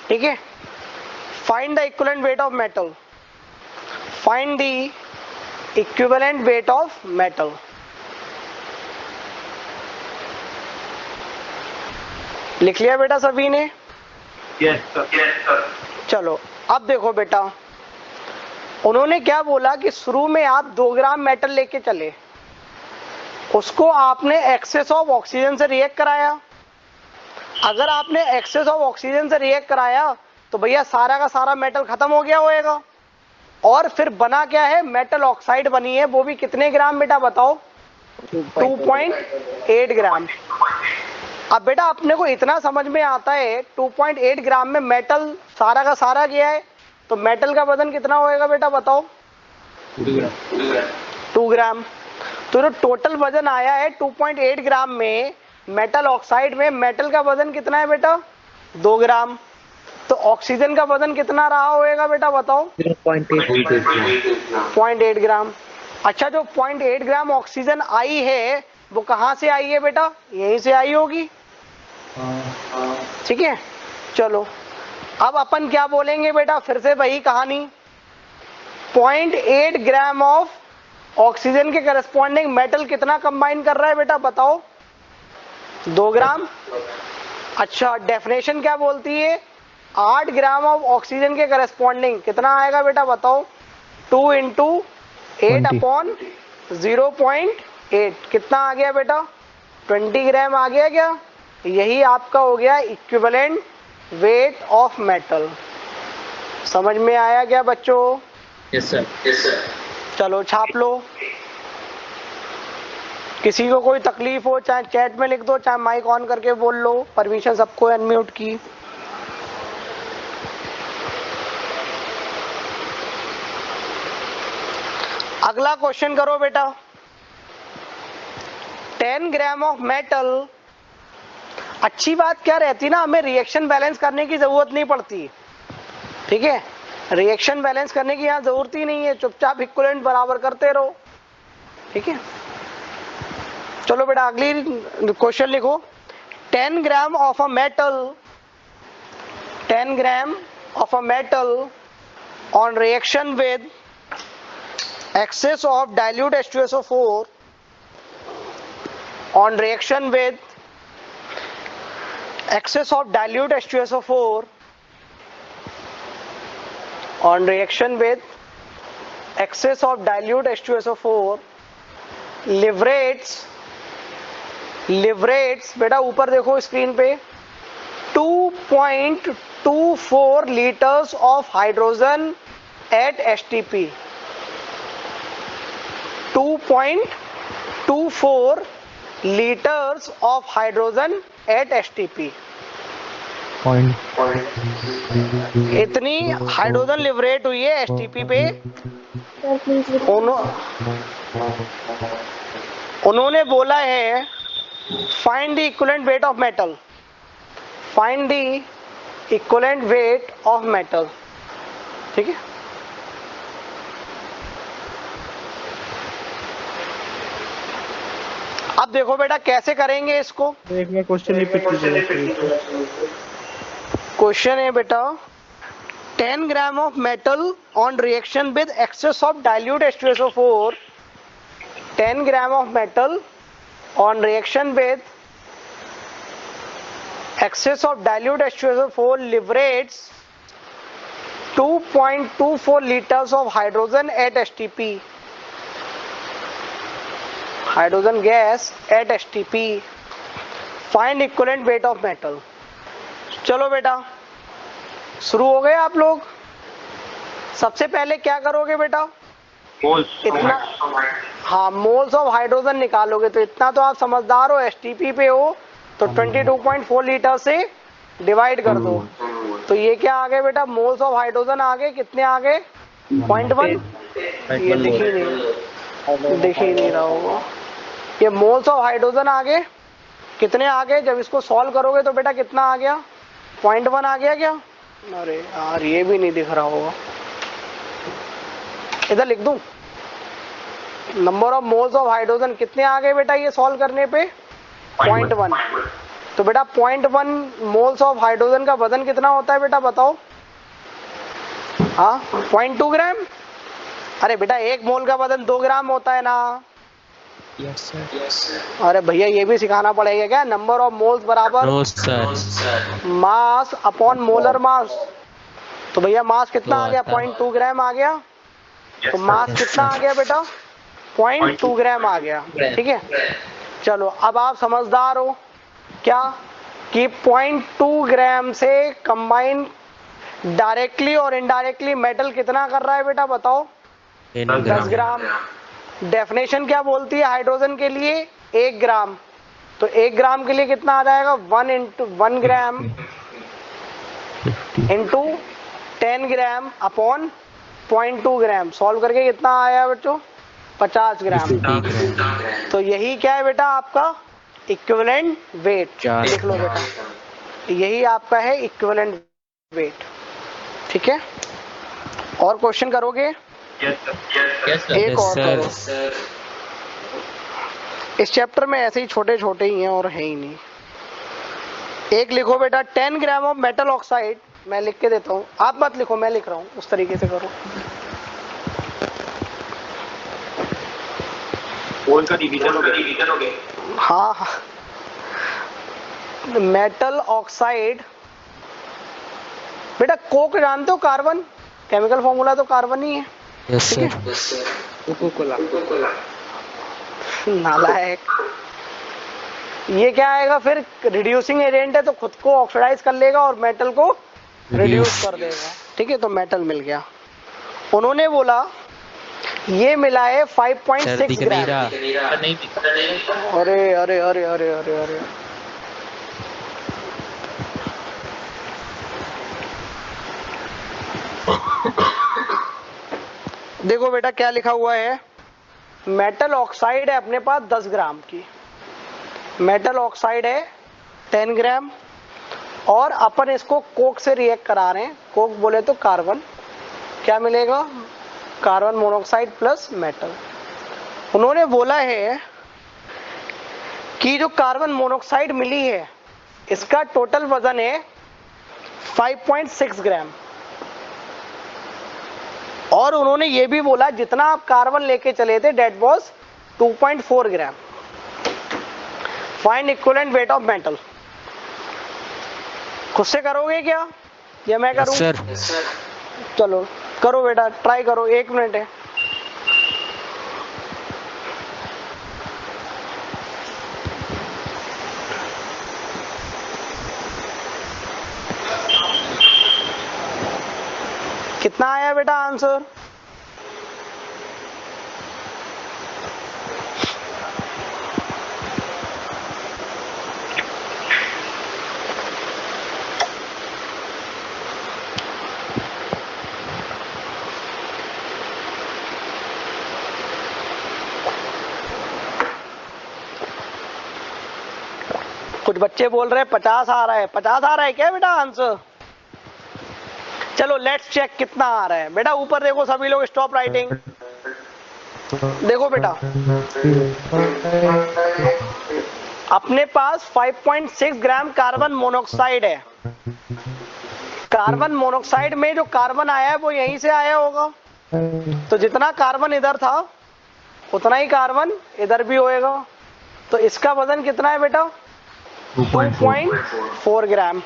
ठीक है, find the equivalent weight of metal, find the equivalent weight of metal। लिख लिया बेटा सभी ने? Yes, sir. चलो अब देखो बेटा, उन्होंने क्या बोला कि शुरू में आप 2 ग्राम मेटल लेके चले, उसको आपने एक्सेस ऑफ ऑक्सीजन से रिएक्ट कराया। अगर आपने एक्सेस ऑफ ऑक्सीजन से रिएक्ट कराया तो भैया सारा का सारा मेटल खत्म हो गया होएगा, और फिर बना क्या है, मेटल ऑक्साइड बनी है। वो भी कितने ग्राम बेटा बताओ? 2.8 ग्राम। अब बेटा अपने को इतना समझ में आता है 2.8 ग्राम में मेटल सारा का सारा गया है, तो मेटल का वजन कितना होएगा बेटा बताओ? 2 ग्राम। तो जो टोटल वजन आया है 2.8 ग्राम में मेटल ऑक्साइड में, मेटल का वजन कितना है बेटा? 2 ग्राम। तो ऑक्सीजन का वजन कितना रहा होएगा बेटा बताओ? 0.8 ग्राम। अच्छा, जो 0.8 ग्राम ऑक्सीजन आई है वो कहाँ से आई है बेटा? यहीं से आई होगी। ठीक है, चलो अब अपन क्या बोलेंगे बेटा, फिर से वही कहानी। 0.8 ग्राम ऑफ ऑक्सीजन के करस्पॉन्डिंग मेटल कितना कंबाइन कर रहा है बेटा बताओ? 2 ग्राम। अच्छा, डेफिनेशन क्या बोलती है? 8 ग्राम ऑफ ऑक्सीजन के करस्पॉन्डिंग कितना आएगा बेटा बताओ? 2 इंटू 8 अपॉन 0.8 कितना आ गया बेटा? 20 ग्राम आ गया क्या? यही आपका हो गया इक्विवेलेंट वेट ऑफ मेटल। समझ में आया क्या बच्चों? Yes, sir. चलो छाप लो। किसी को कोई तकलीफ हो चाहे चैट में लिख दो, चाहे माइक ऑन करके बोल लो। परमिशन सबको अनम्यूट की। अगला क्वेश्चन करो बेटा। 10 ग्राम ऑफ मेटल। अच्छी बात क्या रहती ना, हमें रिएक्शन बैलेंस करने की जरूरत नहीं पड़ती। ठीक है, रिएक्शन बैलेंस करने की यहाँ जरूरत ही नहीं है, चुपचाप इक्विवेलेंट बराबर करते रहो। ठीक है, चलो बेटा अगली क्वेश्चन लिखो। 10 gram of a metal 10 gram of a metal on reaction with excess of dilute H2SO4 on reaction with excess of dilute H2SO4 on reaction with excess of dilute H2SO4 liberates बेटा ऊपर देखो screen पे 2.24 liters of hydrogen at STP। 2.24 liters of hydrogen at STP। इतनी hydrogen liberate हुई है STP पे। उन्होंने बोला है find the equivalent weight of metal, find the equivalent weight of metal. ठीक है, अब देखो बेटा कैसे करेंगे इसको। एक बार क्वेश्चन रिपीट कीजिएगा। क्वेश्चन है बेटा 10 gram of metal on reaction with excess of dilute H2SO4, 10 gram of metal on reaction with excess of dilute H2SO4 liberates 2.24 liters of hydrogen at STP, hydrogen gas at STP. Find equivalent weight of metal. चलो बेटा शुरू हो गए आप लोग। सबसे पहले क्या करोगे बेटा, इतना, हाँ मोल्स ऑफ हाइड्रोजन निकालोगे। तो इतना तो आप समझदार हो, STP पे हो तो 22.4 लीटर से डिवाइड कर दो। तो ये क्या आ गए बेटा, मोल्स ऑफ हाइड्रोजन आ गए। कितने आ गए, 0.1। ये दिख ही नहीं रहा होगा। ये मोल्स ऑफ हाइड्रोजन आ गए। कितने आ गए, जब इसको सॉल्व करोगे तो बेटा कितना आ गया, 0.1 आ गया क्या। अरे यार ये भी नहीं दिख रहा होगा, इधर लिख दूं। Number of moles of hydrogen कितने आ गए बेटा ये सॉल्व करने पे, 0.1। तो बेटा 0.1 मोल्स ऑफ हाइड्रोजन का वजन कितना होता है बेटा बताओ। हाँ 0.2 ग्राम। अरे बेटा 1 मोल का वजन 2 ग्राम होता है ना। Yes sir. अरे भैया ये भी सिखाना पड़ेगा क्या, नंबर ऑफ मोल्स बराबर मास अपॉन मोलर मास। तो भैया मास कितना आ गया, 0.2 ग्राम आ गया। तो मास कितना आ गया बेटा, 0.2 ग्राम आ गया। ठीक है चलो अब आप समझदार हो क्या कि 0.2 ग्राम से कंबाइन डायरेक्टली और इनडायरेक्टली मेटल कितना कर रहा है बेटा बताओ, 10 ग्राम। डेफिनेशन क्या बोलती है हाइड्रोजन के लिए, 1 ग्राम। तो 1 ग्राम के लिए कितना आ जाएगा, 1 ग्राम इंटू 10 ग्राम अपॉन 0.2 ग्राम। सॉल्व करके कितना आया बच्चों, 50 ग्राम। तो यही क्या है बेटा आपका इक्विवेलेंट वेट। लिख लो बेटा, यही आपका है इक्विवेलेंट वेट। ठीक है और क्वेश्चन करोगे, एक और करो। इस चैप्टर में ऐसे ही छोटे छोटे ही हैं और है ही नहीं। एक लिखो बेटा 10 ग्राम ऑफ मेटल ऑक्साइड, मैं लिख के देता हूँ, आप मत लिखो मैं लिख रहा हूँ, उस तरीके से करो। का डिवीजन हो गया। हाँ मेटल ऑक्साइड बेटा, कोक जानते हो, कार्बन, केमिकल फॉर्मूला तो कार्बन ही है। Yes sir. कोकोकोला। नालायक, ये क्या आएगा फिर, रिड्यूसिंग एजेंट है तो खुद को ऑक्सीडाइज कर लेगा और मेटल को रिड्यूस कर देगा। ठीक है तो मेटल मिल गया। उन्होंने बोला ये मिला है 5.6 ग्राम। अरे अरे अरे अरे अरे अरे देखो बेटा क्या लिखा हुआ है, मेटल ऑक्साइड है अपने पास 10 ग्राम की, मेटल ऑक्साइड है 10 ग्राम और अपन इसको कोक से रिएक्ट करा रहे हैं। कोक बोले तो कार्बन, क्या मिलेगा, कार्बन मोनोऑक्साइड प्लस मेटल। उन्होंने बोला है कि जो कार्बन मोनोऑक्साइड मिली है इसका टोटल वजन है 5.6 ग्राम। और उन्होंने ये भी बोला जितना आप कार्बन लेके चले थे that was 2.4 gram. Find equivalent weight of metal. खुद से करोगे क्या या मैं करूं? सर चलो करो बेटा, ट्राई करो, 1 मिनट है। कितना आया बेटा आंसर? कुछ बच्चे बोल रहे हैं 50 आ रहा है। 50 आ रहा है क्या बेटा आंसर? चलो लेट्स चेक कितना आ रहा है बेटा। ऊपर देखो सभी लोग, स्टॉप राइटिंग। देखो बेटा, अपने पास 5.6 ग्राम कार्बन मोनोऑक्साइड है। कार्बन मोनोऑक्साइड में जो कार्बन आया है वो यहीं से आया होगा, तो जितना कार्बन इधर था उतना ही कार्बन इधर भी होएगा। तो इसका वजन कितना है बेटा? 2.4 ग्राम।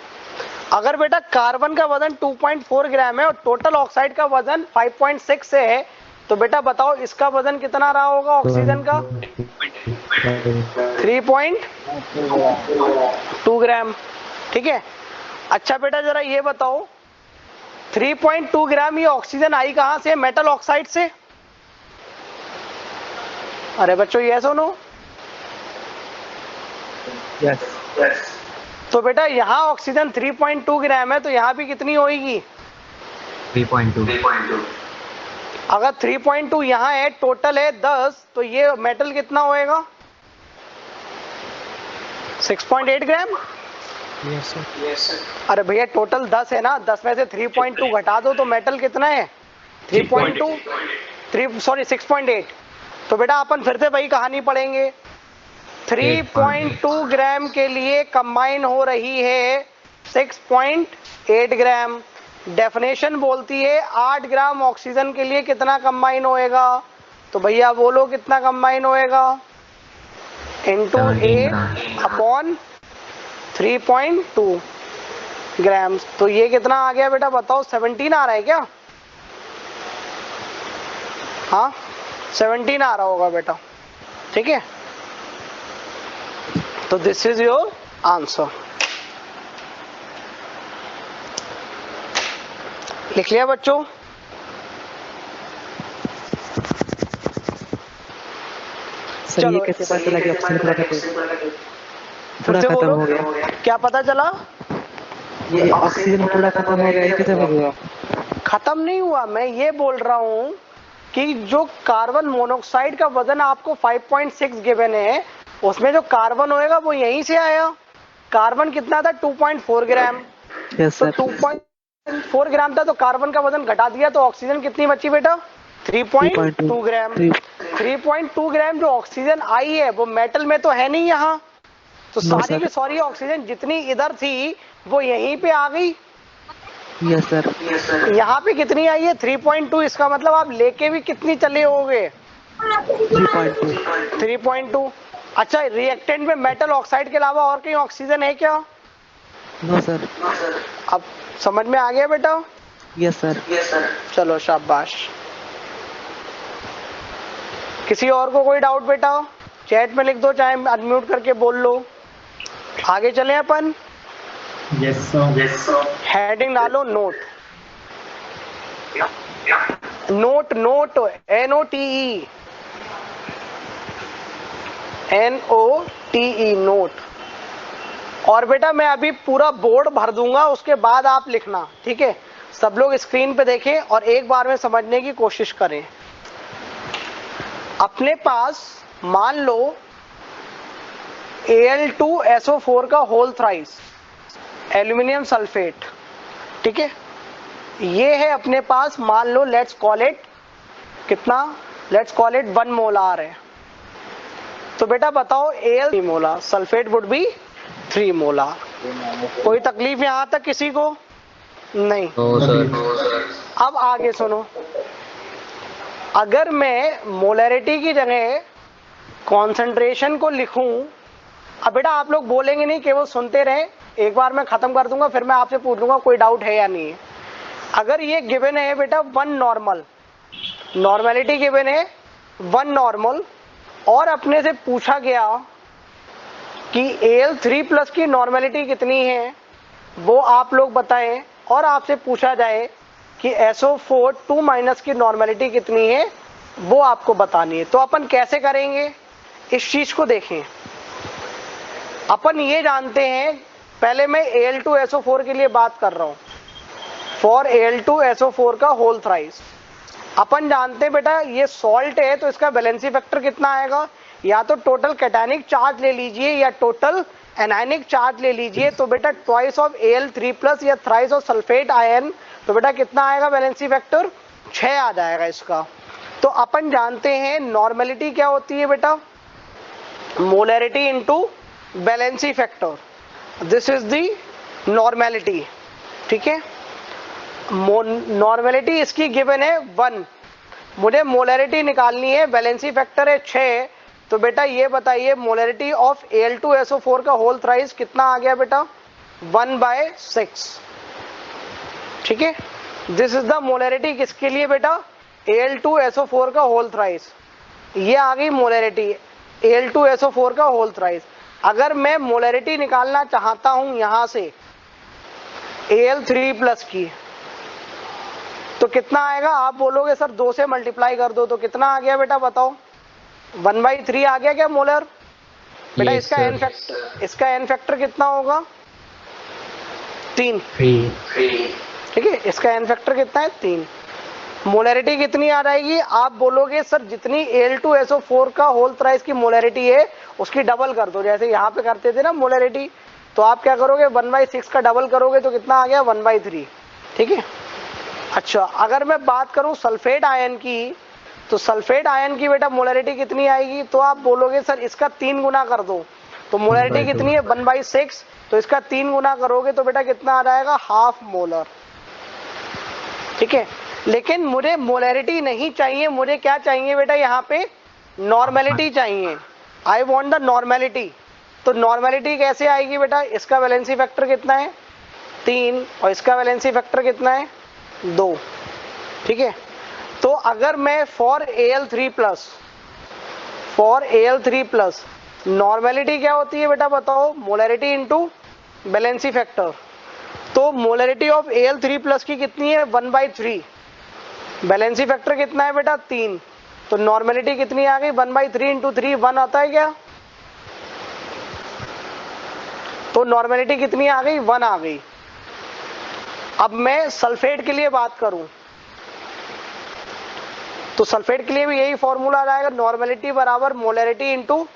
अगर बेटा कार्बन का वजन 2.4 ग्राम है और टोटल ऑक्साइड का वजन 5.6 से है, तो बेटा बताओ इसका वजन कितना रहा होगा ऑक्सीजन का? 3.2 ग्राम। ठीक है। अच्छा बेटा जरा ये बताओ, 3.2 ग्राम ये ऑक्सीजन आई कहां से? मेटल ऑक्साइड से। अरे बच्चों ये सुनो। यस। तो बेटा यहाँ ऑक्सीजन 3.2 ग्राम है, तो यहाँ भी कितनी होगी? 3.2। अगर 3.2 यहाँ है, टोटल है 10, तो ये मेटल कितना होएगा? 6.8 ग्राम। Yes sir. अरे भैया टोटल 10 है ना, 10 में से 3.2 घटा दो तो मेटल कितना है? 6.8। तो बेटा अपन फिर से वही कहानी पढ़ेंगे। 3.2 ग्राम के लिए कंबाइन हो रही है 6.8 ग्राम। डेफिनेशन बोलती है 8 ग्राम ऑक्सीजन के लिए कितना कंबाइन होएगा? तो भैया बोलो कितना कंबाइन होएगा? इंटू 8 अपॉन 3.2 ग्राम। तो ये कितना आ गया बेटा बताओ? 17 आ रहा है क्या? हाँ 17 आ रहा होगा बेटा। ठीक है, तो दिस इज योर आंसर। लिख लिया बच्चों? सर ये कैसे पता चला कि ऑक्सीजन पूरा खत्म हो गया? क्या पता चला? ये ऑक्सीजन पूरा खत्म हो गया, ये कैसे हुआ? खत्म नहीं हुआ, मैं ये बोल रहा हूं कि जो कार्बन मोनोऑक्साइड का वजन आपको 5.6 गिवन है, उसमें जो कार्बन होएगा वो यहीं से आया। कार्बन कितना था? 2.4 ग्राम। यस तो सर। 2.4 ग्राम था, तो कार्बन का वजन घटा दिया, तो ऑक्सीजन कितनी बची बेटा? 3.2 ग्राम। 3.2 ग्राम जो ऑक्सीजन आई है वो मेटल में तो है नहीं यहाँ, तो सारी की सारी ऑक्सीजन जितनी इधर थी वो यहीं पे आ गई। Yes sir. यहाँ पे कितनी आई है? 3.2। इसका मतलब आप लेके भी कितनी चले होगे? 3.2। अच्छा, रिएक्टेंट में मेटल ऑक्साइड के अलावा और कहीं ऑक्सीजन है क्या? No sir. अब समझ में आ गया बेटा? Yes sir. चलो शाबाश। किसी और को कोई डाउट बेटा? चैट में लिख दो, चाहे अनम्यूट करके बोल लो। आगे चले अपन। Yes sir. हेडिंग डालो नोट। Note NOTE note. और बेटा मैं अभी पूरा बोर्ड भर दूंगा, उसके बाद आप लिखना। ठीक है, सब लोग स्क्रीन पे देखें और एक बार में समझने की कोशिश करें। अपने पास मान लो Al2SO4 का होल थ्राइस एल्यूमिनियम सल्फेट। ठीक है, ये है अपने पास, मान लो लेट्स कॉल इट कितना? लेट्स कॉल इट 1 मोलार है। तो बेटा बताओ Al 3 molar, sulphate would be 3 molar. कोई तकलीफ यहां तक किसी को? नहीं। अब आगे सुनो, अगर मैं मोलैरिटी की जगह कॉन्सेंट्रेशन को लिखूं, अब बेटा आप लोग बोलेंगे नहीं, केवल सुनते रहे, एक बार मैं खत्म कर दूंगा, फिर मैं आपसे पूछ लूंगा कोई डाउट है या नहीं है। अगर ये गिवन है बेटा 1 नॉर्मल, नॉर्मेलिटी गिवन है 1 नॉर्मल, और अपने से पूछा गया कि Al3+ की नॉर्मेलिटी कितनी है वो आप लोग बताएं, और आपसे पूछा जाए कि SO4 2- की नॉर्मेलिटी कितनी है वो आपको बतानी है। तो अपन कैसे करेंगे इस चीज को देखें। अपन ये जानते हैं, पहले मैं Al2SO4 के लिए बात कर रहा हूं, फॉर Al2SO4 का होल थ्राइस। अपन जानते हैं बेटा ये सॉल्ट है, तो इसका वैलेंसी फैक्टर कितना आएगा? या तो टोटल कैटायनिक चार्ज ले लीजिए या टोटल एनायनिक चार्ज ले लीजिए। तो बेटा ट्वाइस ऑफ Al3+ या थ्राइस ऑफ सल्फेट आयन, तो बेटा कितना आएगा वैलेंसी फैक्टर? 6 आ जाएगा इसका। तो अपन जानते हैं नॉर्मेलिटी क्या होती है बेटा, molarity into valency factor, this is the normality. ठीक है, नॉर्मेलिटी इसकी गिवन है 1, मुझे मोलैरिटी निकालनी है, वैलेंसी फैक्टर है 6, तो बेटा ये बताइए मोलैरिटी ऑफ Al2SO4 का होल थ्राइस कितना आ गया बेटा, 1/6। ठीक है, दिस इज द मोलैरिटी किसके लिए बेटा, Al2SO4 का होल थ्राइस, ये आ गई मोलैरिटी Al2SO4 का होल थ्राइस। अगर मैं मोलैरिटी निकालना चाहता हूं यहां से Al3+ की, तो कितना आएगा, आप बोलोगे सर 2 से मल्टीप्लाई कर दो, तो कितना आ गया बेटा बताओ, 1/3 आ गया क्या मोलर बेटा। Yes, इसका sir. इसका एन फैक्टर कितना होगा, 3। ठीक है, इसका एन फैक्टर कितना है, 3। मोलैरिटी कितनी आ जाएगी, आप बोलोगे सर जितनी Al2SO4 का होल थ्राइस की मोलैरिटी है उसकी डबल कर दो, जैसे यहाँ पे करते थे ना मोलैरिटी, तो आप क्या करोगे 1/6 का डबल करोगे तो कितना आ गया 1/3। ठीक है, अच्छा अगर मैं बात करूं सल्फेट आयन की, तो सल्फेट आयन की बेटा मोलैरिटी कितनी आएगी, तो आप बोलोगे सर इसका 3 गुना कर दो, तो मोलैरिटी कितनी है 1/6, तो इसका 3 गुना करोगे तो बेटा कितना आ जाएगा, हाफ मोलर। ठीक है, लेकिन मुझे मोलैरिटी नहीं चाहिए, मुझे क्या चाहिए बेटा, यहाँ पे नॉर्मेलिटी चाहिए, आई वॉन्ट द नॉर्मेलिटी। तो नॉर्मेलिटी कैसे आएगी बेटा, इसका वैलेंसी फैक्टर कितना है 3 और इसका वैलेंसी फैक्टर कितना है 2। ठीक है, तो अगर मैं फॉर Al3+ नॉर्मेलिटी क्या होती है बेटा बताओ, मोलैरिटी इनटू वैलेंसी फैक्टर, तो मोलैरिटी ऑफ Al3+ की कितनी है 1/3, वैलेंसी फैक्टर कितना है बेटा 3, तो नॉर्मेलिटी कितनी आ गई 1/3 इंटू 3 1 आता है क्या, तो नॉर्मेलिटी कितनी आ गई 1 आ गई। अब मैं सल्फेट के लिए बात करूं, तो सल्फेट के लिए भी यही फॉर्मूला आ जाएगा, नॉर्मेलिटी बराबर molarity into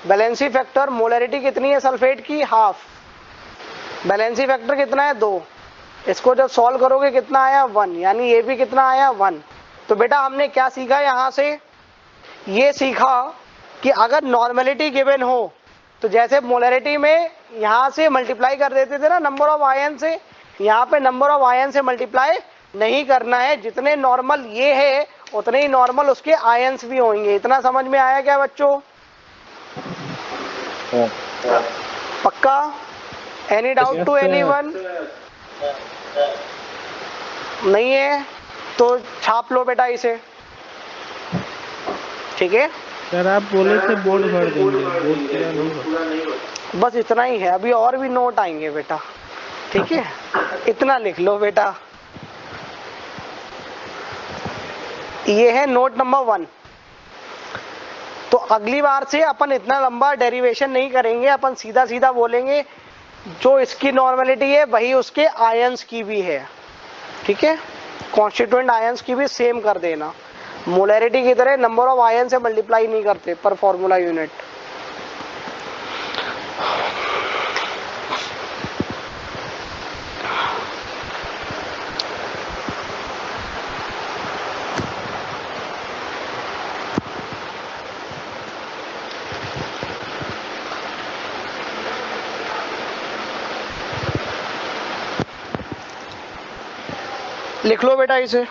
valency factor. Molarity कितनी है सल्फेट की, हाफ, वैलेंसी फैक्टर कितना है 2, इसको जब सॉल्व करोगे कितना आया 1, यानी ये भी कितना आया 1। तो बेटा हमने क्या सीखा यहां से, ये सीखा कि अगर नॉर्मेलिटी गिवन हो तो जैसे मोलैरिटी में यहां से मल्टीप्लाई कर देते थे ना नंबर ऑफ आयन से, यहाँ पे नंबर ऑफ आयन से मल्टीप्लाई नहीं करना है, जितने नॉर्मल ये है उतने ही नॉर्मल उसके आयन्स भी होंगे। इतना समझ में आया क्या बच्चों, पक्का, एनी डाउट टू एनीवन, नहीं है तो छाप लो बेटा इसे। ठीक है सर, आप बोले थे बोर्ड भर देंगे, बोर्ड पूरा नहीं भर। बस इतना ही है, अभी और भी नोट आएंगे बेटा। ठीक है, इतना लिख लो बेटा, ये है नोट नंबर 1। तो अगली बार से अपन इतना लंबा डेरिवेशन नहीं करेंगे, अपन सीधा सीधा बोलेंगे जो इसकी नॉर्मेलिटी है वही उसके आयंस की भी है। ठीक है, कॉन्स्टिट्यूएंट आयंस की भी सेम कर देना, मोलैरिटी की तरह नंबर ऑफ आयन से मल्टीप्लाई नहीं करते पर फॉर्मूला यूनिट। लिख लो बेटा इसे।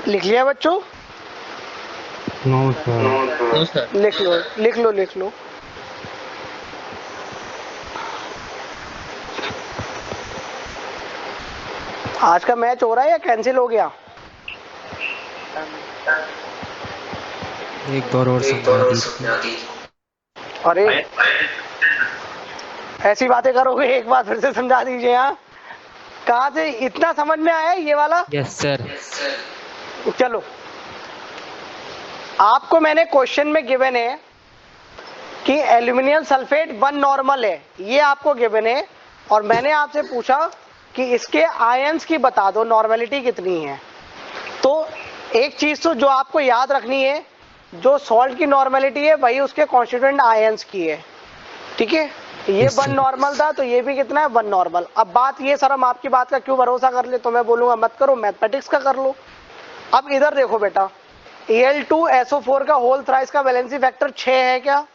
लिख लिया बच्चों? No sir. लिख लो लिख लो लिख लो। आज का मैच हो रहा है या कैंसिल हो गया? एक बार और समझा दीजिए। अरे ऐसी बातें करोगे, एक बार फिर से समझा दीजिए। हाँ, कहाँ से इतना समझ में आया ये वाला? Yes sir. चलो, आपको मैंने क्वेश्चन में गिवन है कि एल्यूमिनियम सल्फेट 1 नॉर्मल है, ये आपको गिवन है, और मैंने आपसे पूछा कि इसके आयंस की बता दो, नॉर्मेलिटी कितनी है। तो एक चीज तो जो आपको याद रखनी है, जो सॉल्ट की नॉर्मेलिटी है वही उसके कॉन्स्टिट्यूएंट आयंस की है, ठीक है। ये Yes, 1 sir. नॉर्मल था तो ये भी कितना है 1 नॉर्मल। अब बात ये, सर हम आपकी बात का क्यों भरोसा कर ले, तो मैं बोलूंगा मत करो, मैथमेटिक्स का कर लो। अब इधर देखो बेटा, Al2SO4 का होल थ्राइस का वैलेंसी फैक्टर 6 है क्या?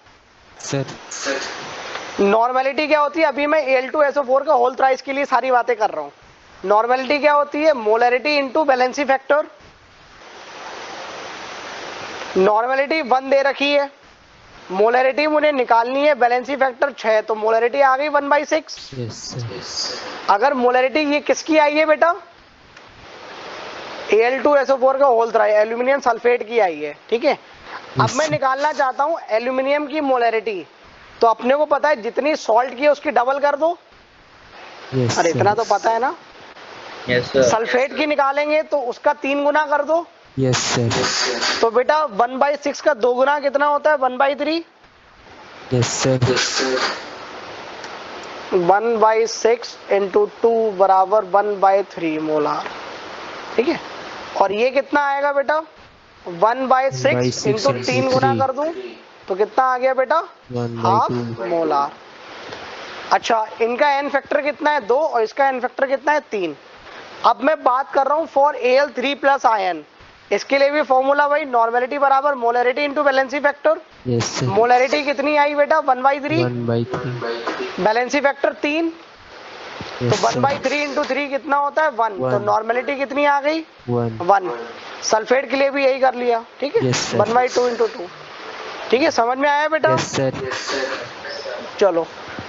सर नॉर्मेलिटी क्या होती है, अभी मैं Al2SO4 का होल थ्राइस के लिए सारी बातें कर रहा हूं। नॉर्मेलिटी क्या होती है, molarity into valency factor. Normality 1 दे रखी है, मोलरिटी मुझे निकालनी है वैलेंसी फैक्टर 6, तो मोलरिटी आ गई 1/6। यस सर अगर मोलरिटी ये किसकी आई है बेटा, Al2SO4 का होल थ्राइस एल्यूमिनियम सल्फेट की आई है, ठीक है। अब मैं निकालना चाहता हूं एल्यूमिनियम की मोलरिटी, तो अपने को पता है जितनी सॉल्ट की है उसकी डबल कर दो। यस अरे इतना तो पता है ना। Yes sir. सल्फेट की निकालेंगे तो उसका 3 गुना कर दो। यस सर तो बेटा 1/6 का 2 गुना कितना होता है, 1/3। यस सर 1/6 इंटू 2 बराबर 1/3 मोलार, ठीक है। और ये कितना आएगा बेटा, 1/6 इंटू 3 गुना कर दूं तो कितना आ गया बेटा, 1/2 मोलार। अच्छा, इनका एन फैक्टर कितना है 2 और इसका एन फैक्टर कितना है 3। अब मैं बात कर रहा हूं फॉर Al3+ आयन, इसके लिए भी फॉर्मूला वही, नॉर्मेलिटी बराबर molarity into valency factor. Yes sir molarity कितनी आई बेटा 1/3, 1/3 वैलेंसी फैक्टर 3, तो यस 1/3 इंटू 3 कितना होता है 1, तो 1। नॉर्मेलिटी कितनी आ गई 1 1। सल्फेट के लिए भी यही कर लिया, ठीक है। Yes, sir. 1/2 इंटू 2, ठीक है। समझ में आया बेटा? यस सर चलो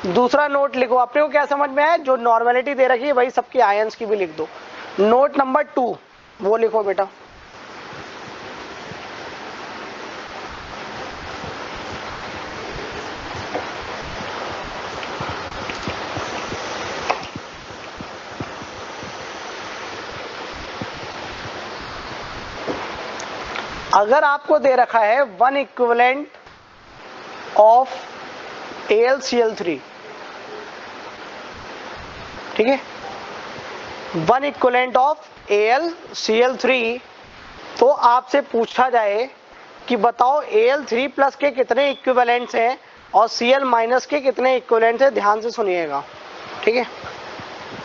दूसरा नोट लिखो, अपने को क्या समझ में आया, जो नॉर्मेलिटी दे रखी है वही सबकी आयंस की भी लिख दो। नोट नंबर 2 वो लिखो बेटा, अगर आपको दे रखा है 1 इक्विवेलेंट ऑफ AlCl3, ठीक है, 1 इक्विवेलेंट ऑफ AlCl3, तो आपसे पूछा जाए कि बताओ Al3+ के कितने इक्विवेलेंट्स हैं और Cl- के कितने इक्विवेलेंट्स हैं। ध्यान से सुनिएगा, ठीक है।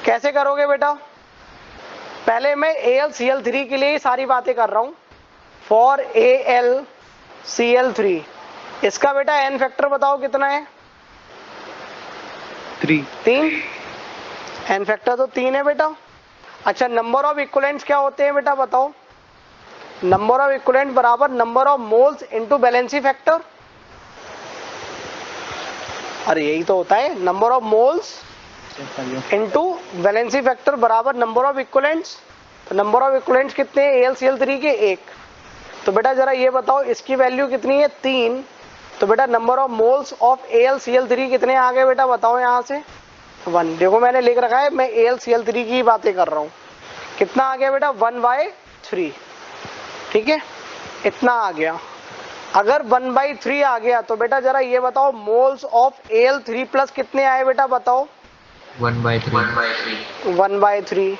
कैसे करोगे बेटा, पहले मैं AlCl3 के लिए ही सारी बातें कर रहा हूं। फॉर AlCl3 इसका बेटा एन फैक्टर बताओ कितना है, 3। एन फैक्टर तो 3 है बेटा। अच्छा, नंबर ऑफ इक्विवेलेंट्स क्या होते हैं बेटा बताओ, नंबर ऑफ इक्विवेलेंट बराबर number of moles into valency factor. अरे यही तो होता है, number of moles into valency factor बराबर नंबर ऑफ इक्विवेलेंट्स। तो नंबर ऑफ इक्विवेलेंट्स कितने हैं AlCl3 के, 1। तो बेटा जरा ये बताओ इसकी वैल्यू कितनी है 3, तो बेटा number of moles of AlCl3 कितने आ गए बेटा बताओ, यहां से 1। देखो मैंने लिख रखा है, मैं AlCl3 की बातें कर रहा हूं। कितना आ गया बेटा 1/3, ठीक है, इतना आ गया। अगर 1/3 आ गया तो बेटा जरा ये बताओ मोल्स ऑफ Al3+ कितने आए बेटा बताओ, 1/3 1/3।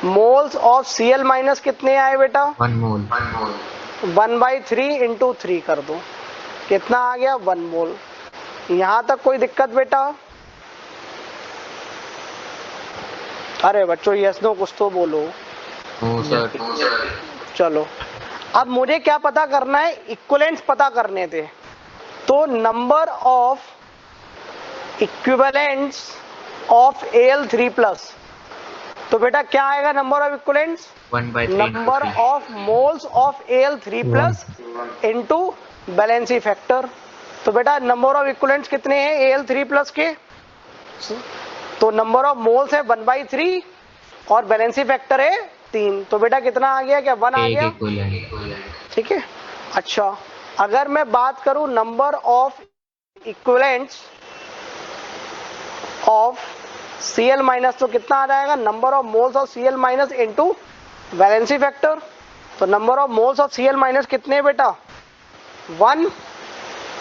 मोल्स ऑफ Cl- कितने आए बेटा 1 मोल 1/3 इंटू 3 कर दो, कितना आ गया 1 मोल। यहां तक कोई दिक्कत बेटा? अरे बच्चों यस नो कुछ तो बोलो। नो सर चलो अब मुझे क्या पता करना है, इक्विवेलेंट्स पता करने थे। तो number of equivalents of Al3+, तो बेटा क्या आएगा number of equivalents, 1/3 number of moles of Al3+ into valency factor. तो बेटा नंबर ऑफ इक्विवेलेंट्स कितने हैं Al3+ के, तो नंबर ऑफ मोल्स है 1/3 और वैलेंसी फैक्टर है 3। तो बेटा कितना आ गया, क्या 1 आ गया, ठीक है। अच्छा, अगर मैं बात करूं number of equivalents of Cl- तो कितना आ जाएगा, number of moles of Cl- into valency factor. तो number of moles of Cl- कितने बेटा 1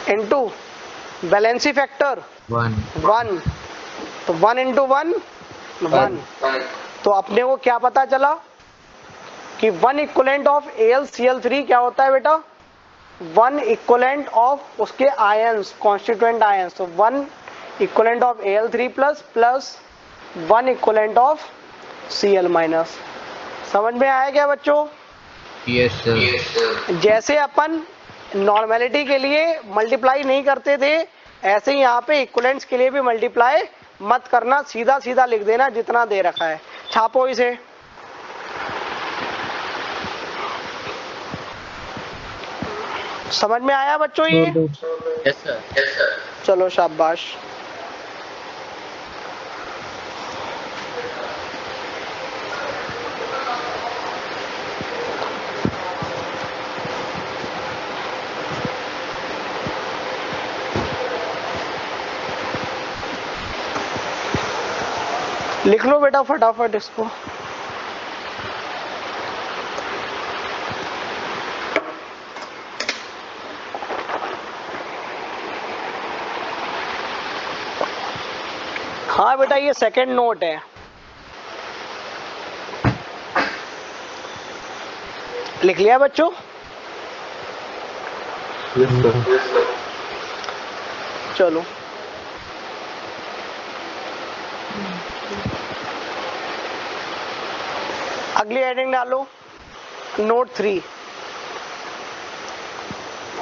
इनटू वैलेंसी फैक्टर 1। तो 1 इंटू 1 1। तो अपने को क्या पता चला कि 1 इक्वलेंट ऑफ AlCl3 क्या होता है बेटा, 1 इक्वलेंट ऑफ उसके आयंस, कॉन्स्टिट्यूएंट आयंस। तो 1 equivalent of Al3 plus 1 equivalent of Cl minus. समझ में आया क्या बच्चों? Yes sir. जैसे अपन नॉर्मेलिटी के लिए मल्टीप्लाई नहीं करते थे, ऐसे ही यहाँ पे इक्वलेंट्स के लिए भी मल्टीप्लाई मत करना, सीधा सीधा लिख देना जितना दे रखा है। छापो इसे। समझ में आया बच्चों ये? Yes sir. चलो शाबाश। लिख लो बेटा फटाफट इसको। हाँ बेटा ये सेकंड नोट है। लिख लिया बच्चों? चलो अगली हेडिंग डालो, नोट 3।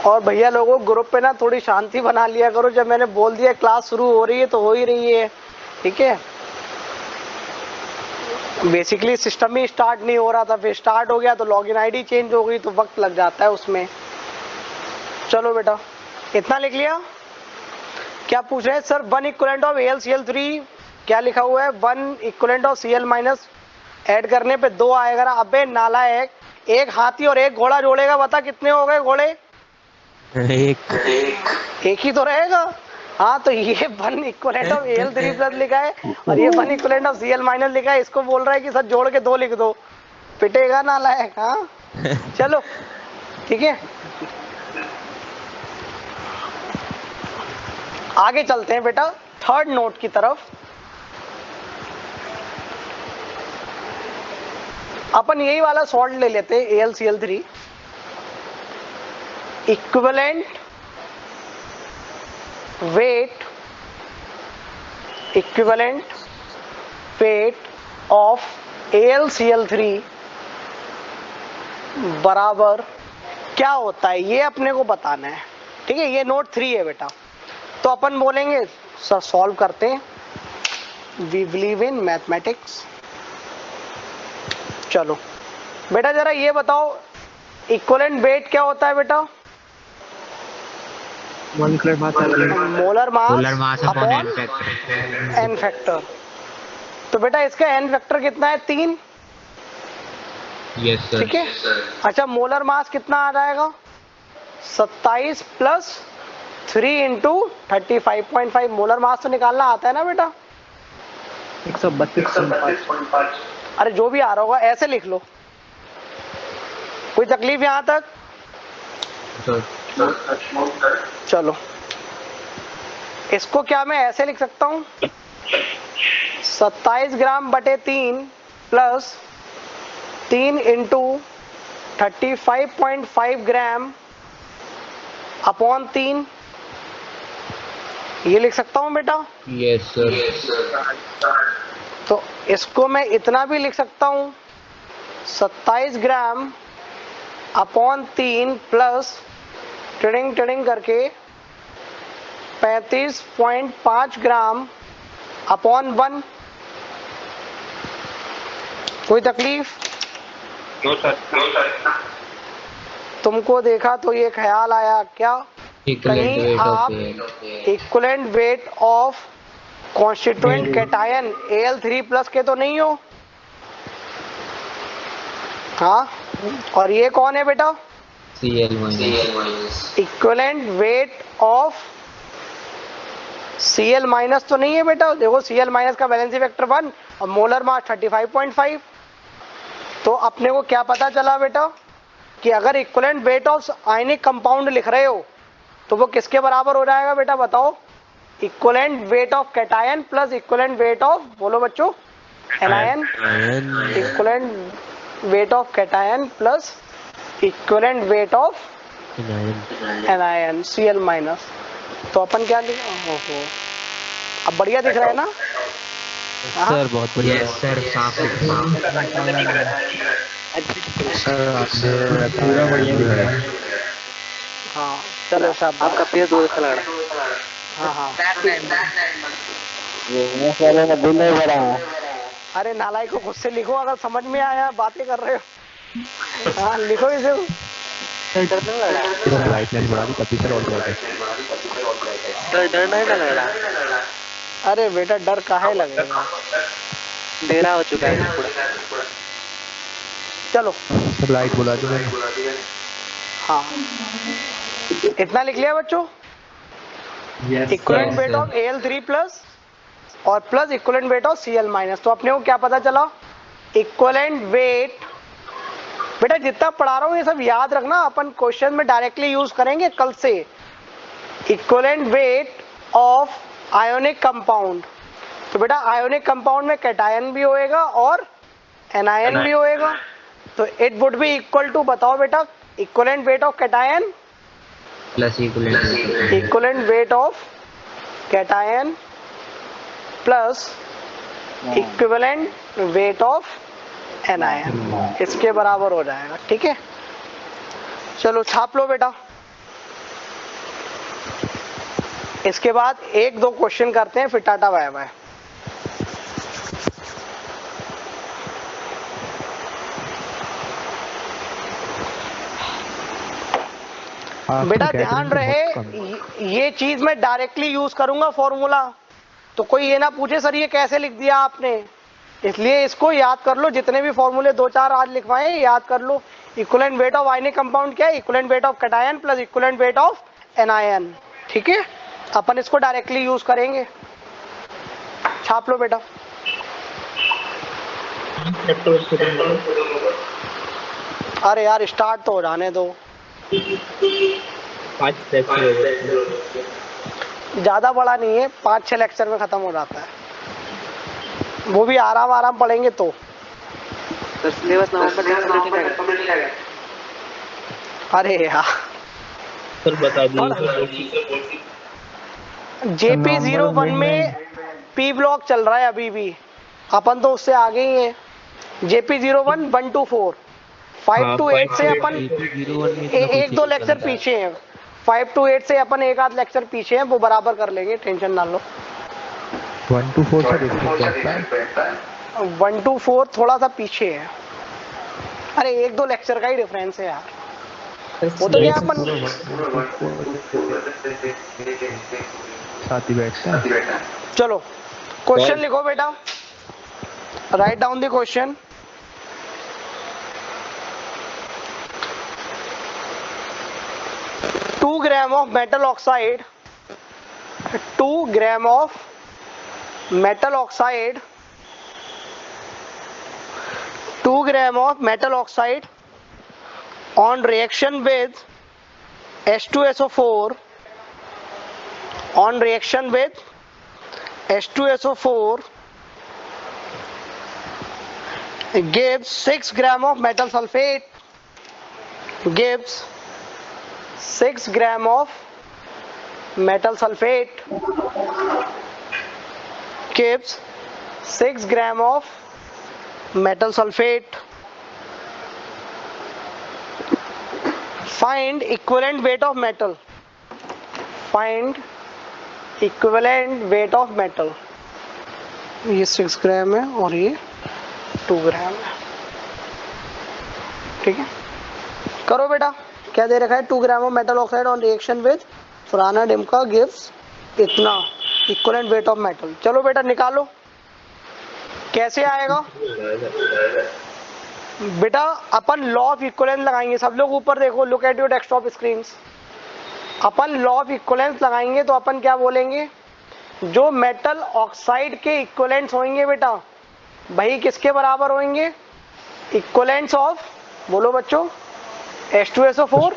और भैया लोगों ग्रुप पे ना थोड़ी शांति बना लिया करो, जब मैंने बोल दिया क्लास शुरू हो रही है तो हो ही रही है, ठीक है। बेसिकली सिस्टम ही स्टार्ट नहीं हो रहा था, फिर स्टार्ट हो गया तो लॉगिन आईडी चेंज हो गई तो वक्त लग जाता है उसमें। चलो बेटा इतना लिख लिया। क्या पूछ रहे हैं सर? 1 इक्वलेंट ऑफ AlCl3 क्या लिखा हुआ है? 1 equivalent of Cl minus add करने पे 2 आएगा ना। अबे नालायक, एक हाथी और एक घोड़ा जोड़ेगा, बता कितने हो गए घोड़े? एक ही तो रहेगा। हाँ तो ये 1 इक्वलेंट ऑफ Al3 प्लस लिखा है और ये 1 इक्वलेंट ऑफ Cl माइनस लिखा है। इसको बोल रहा है कि सर जोड़ के 2 लिख दो, पिटेगा नालायक। हाँ चलो ठीक है, आगे चलते हैं बेटा थर्ड नोट की तरफ। अपन यही वाला सॉल्ट ले लेते हैं, AlCl3 equivalent weight of AlCl3 बराबर क्या होता है, ये अपने को बताना है, ठीक है। ये नोट 3 है बेटा। तो अपन बोलेंगे सर सॉल्व करते हैं, वी बिलीव इन मैथमेटिक्स। चलो बेटा जरा ये बताओ इक्विवेलेंट वेट क्या होता है बेटा? Molar mass upon N factor. तो बेटा इसका एन फैक्टर कितना है? 3। Yes sir. ठीक है। अच्छा मोलर मास कितना आ जाएगा? 27 प्लस 3 इंटू 35.5। मोलर मास तो निकालना आता है ना बेटा? 132.5। अरे जो भी आ रहा होगा ऐसे लिख लो, कोई तकलीफ यहां तक? चलो इसको क्या मैं ऐसे लिख सकता हूं, 27 ग्राम बटे 3 प्लस 3 इंटू 35.5 ग्राम अपॉन 3, ये लिख सकता हूं बेटा? Yes sir. तो इसको मैं इतना भी लिख सकता हूं, 27 ग्राम अपॉन 3 प्लस टिडिंग करके 35.5 ग्राम अपॉन 1। कोई तकलीफ? No sir. तुमको देखा तो ये ख्याल आया क्या कहीं आप equivalent weight of constituent cation Al3 plus के तो नहीं हो? हाँ और ये कौन है बेटा? Cl minus. Equivalent weight of Cl minus तो नहीं है बेटा? देखो Cl माइनस का वैलेंसी वेक्टर 1 और मोलर मास 35.5। तो अपने को क्या पता चला बेटा कि अगर equivalent weight of ionic compound लिख रहे हो तो वो किसके बराबर हो जाएगा बेटा बताओ? Equivalent weight of cation plus equivalent weight of, बोलो बच्चों, anion, equivalent weight of cation plus equivalent weight of anion Cl minus. तो अपन क्या लिख, ओहो अब बढ़िया दिख रहा है ना सर? बहुत बढ़िया सर, साफ पूरा बढ़िया दिख रहा है। हाँ चलो शाबाश, आपका पेज दो अच्छा लग रहा है। हाँ हाँ। अरे नालाई को खुद से लिखो, अगर समझ में आया, बातें कर रहे हो। हाँ लिखो इसे। डर नहीं लग रहा? लाइट लाइट बढ़ा दी तभी सर, और डर नहीं लग रहा? अरे बेटा डर काहे लगेगा, अंधेरा हो चुका है पूरा। चलो सब लाइट बुला दी मैंने। हाँ इतना लिख लिया बच्चों। Equivalent weight of Al3 plus और plus equivalent weight of Cl minus. तो अपने को क्या पता चला, इक्वलेंट वेट, बेटा जितना पढ़ा रहा हूँ ये सब याद रखना, अपन क्वेश्चन में डायरेक्टली यूज करेंगे कल से। Equivalent weight of ionic compound, तो बेटा आयोनिक कंपाउंड में कैटायन भी होएगा और एनायन भी होएगा, तो it would be equal to, बताओ बेटा, equivalent weight of cation plus equivalent weight of cation plus equivalent weight of anion, इसके बराबर हो जाएगा। ठीक है, चलो छाप लो बेटा। इसके बाद एक दो क्वेश्चन करते हैं, फिर टाटा बाय बाय। बेटा ध्यान रहे, ये चीज मैं डायरेक्टली यूज करूंगा फॉर्मूला, तो कोई ये ना पूछे सर ये कैसे लिख दिया आपने, इसलिए इसको याद कर लो। जितने भी फॉर्मूले दो चार आज लिखवाए याद कर लो। Equivalent weight of ionic compound क्या है, equivalent weight of cation plus equivalent weight of anion. ठीक है, अपन इसको डायरेक्टली यूज करेंगे। छाप लो बेटा। अरे यार स्टार्ट तो हो जाने दो, 5 लेक्चर हो गए। ज्यादा बड़ा नहीं है, 5-6 लेक्चर में खत्म हो जाता है, वो भी आराम आराम पढ़ेंगे तो। सिलेबस नवंबर। अरे यार सर बता दीजिए। JP01 में P ब्लॉक चल रहा है अभी भी, अपन तो उससे आगे ही है। JP01 1 to 4, 5 to 8 से अपन एक दो लेक्चर पीछे हैं। 5 to 8 से अपन एक आध लेक्चर पीछे हैं, वो बराबर कर लेंगे, टेंशन ना लो। 1 to 4 से देखते हैं। 1 to 4 थोड़ा सा पीछे है, अरे एक दो लेक्चर का ही डिफरेंस है यार, वो तो क्या अपन साथ ही बैठते हैं। चलो क्वेश्चन लिखो बेटा, write down the question. Two gram of metal oxide, 2 gram of metal oxide, 2 gram of metal oxide on reaction with H2SO4, on reaction with H2SO4 gives 6 gram of metal sulfate, gives 6 gram of metal sulfate, gives 6 gram of metal sulfate. Find equivalent weight of metal. Find equivalent weight of metal. ये 6 ग्राम है और ये 2 ग्राम है। ठीक है, करो बेटा। क्या दे रखा है, 2 gram of metal oxide on reaction with फुरानाडिम का गिव्स इतना इक्विवेलेंट वेट ऑफ मेटल। चलो बेटा निकालो, कैसे आएगा बेटा। अपन लॉ ऑफ इक्विवेलेंस लगाएंगे, सब लोग ऊपर देखो, look at your desktop screens. Upon law of equivalence लगाएंगे तो अपन क्या बोलेंगे, जो मेटल ऑक्साइड के इक्विवेलेंट्स होंगे बेटा, वही किसके बराबर होंगे, इक्विवेलेंट्स ऑफ, बोलो बच्चों, H2SO4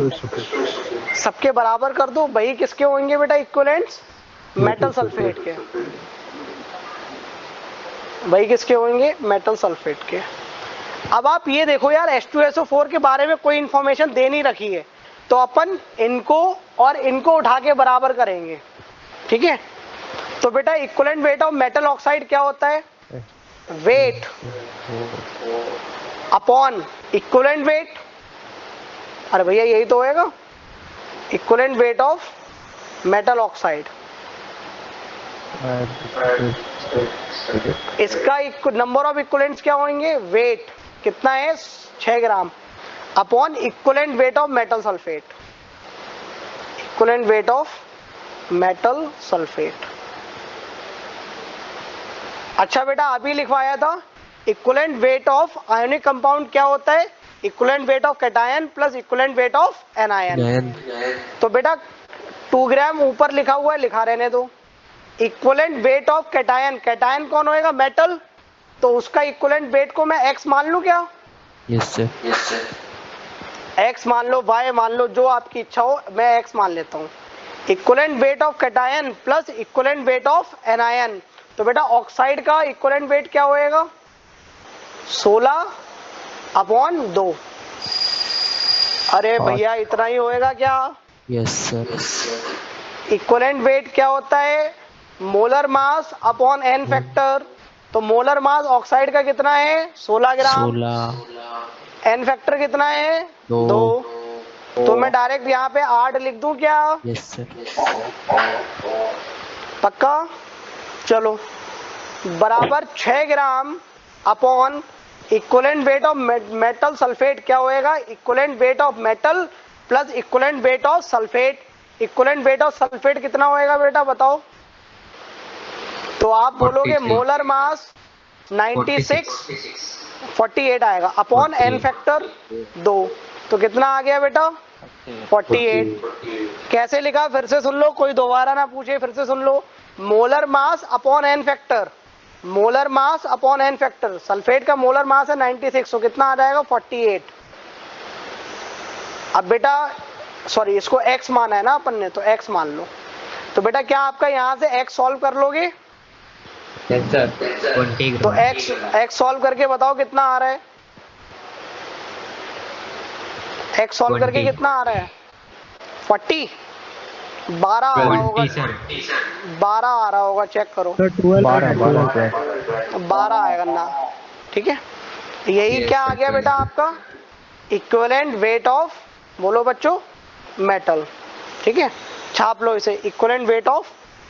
सबके बराबर कर दो, वही किसके होंगे बेटा, इक्विवेलेंट्स मेटल सल्फेट के। भाई किसके होंगे? मेटल सल्फेट के। अब आप ये देखो यार, H2SO4 के बारे में कोई इंफॉर्मेशन दे नहीं रखी है, तो अपन इनको और इनको उठा के बराबर करेंगे, ठीक है। तो बेटा equivalent weight of metal oxide क्या होता है? Weight upon equivalent weight. अरे भैया यही तो होएगा, equivalent weight of metal oxide. इसका नंबर ऑफ इक्विवेलेंट्स क्या होंगे? वेट कितना है? 6 ग्राम upon equivalent weight of metal sulphate. Equivalent weight of metal sulphate. अच्छा बेटा अभी लिखवाया था equivalent weight of ionic compound क्या होता है? Equivalent weight of cation plus equivalent weight of anion. तो बेटा 2 ग्राम ऊपर लिखा हुआ है, लिखा रहने दो। Equivalent weight of cation, cation कौन होएगा? मेटल, तो उसका इक्विवेलेंट वेट को मैं x मान लूं क्या? Yes sir. x मान लो, y मान लो, जो आपकी इच्छा हो, मैं x मान लेता हूँ। Equivalent weight of cation plus equivalent weight of anion. तो बेटा ऑक्साइड का इक्विवेलेंट वेट क्या होएगा? 16/2। अरे भैया इतना ही होएगा क्या? Yes sir. इक्विवेलेंट वेट क्या होता है? Molar mass upon N factor. तो मोलर मास ऑक्साइड का कितना है? 16 ग्राम। 16। एन फैक्टर कितना है? 2। तो मैं डायरेक्ट यहाँ पे 8 लिख दूं क्या? Yes sir. पक्का? चलो बराबर 6 ग्राम upon equivalent weight of metal sulphate क्या होएगा? Equivalent weight of metal plus equivalent weight of sulphate. Equivalent weight of sulphate कितना होएगा बेटा बताओ? तो आप बोलोगे मोलर मास 48 आएगा अपॉन एन फैक्टर 2। तो कितना आ गया बेटा? 48। कैसे लिखा फिर से सुन लो, कोई दोबारा ना पूछे, फिर से सुन लो। Molar mass upon N factor, molar mass upon N factor. Sulphate का मोलर मास है 96, तो कितना आ जाएगा? 48। अब बेटा सॉरी, इसको x माना है ना अपन ने, तो x मान लो। तो बेटा क्या आपका यहां से x सॉल्व कर लोगे? Yes sir. 20 तो x सॉल्व करके बताओ कितना आ रहा है? x सॉल्व करके कितना आ रहा है? 40। 12 आ रहा होगा, 12 आ रहा होगा, चेक करो। 12 आएगा ना, ठीक है। यही क्या आ गया बेटा आपका? इक्विवेलेंट वेट ऑफ, बोलो बच्चों, मेटल। ठीक है, छाप लो इसे, इक्विवेलेंट वेट ऑफ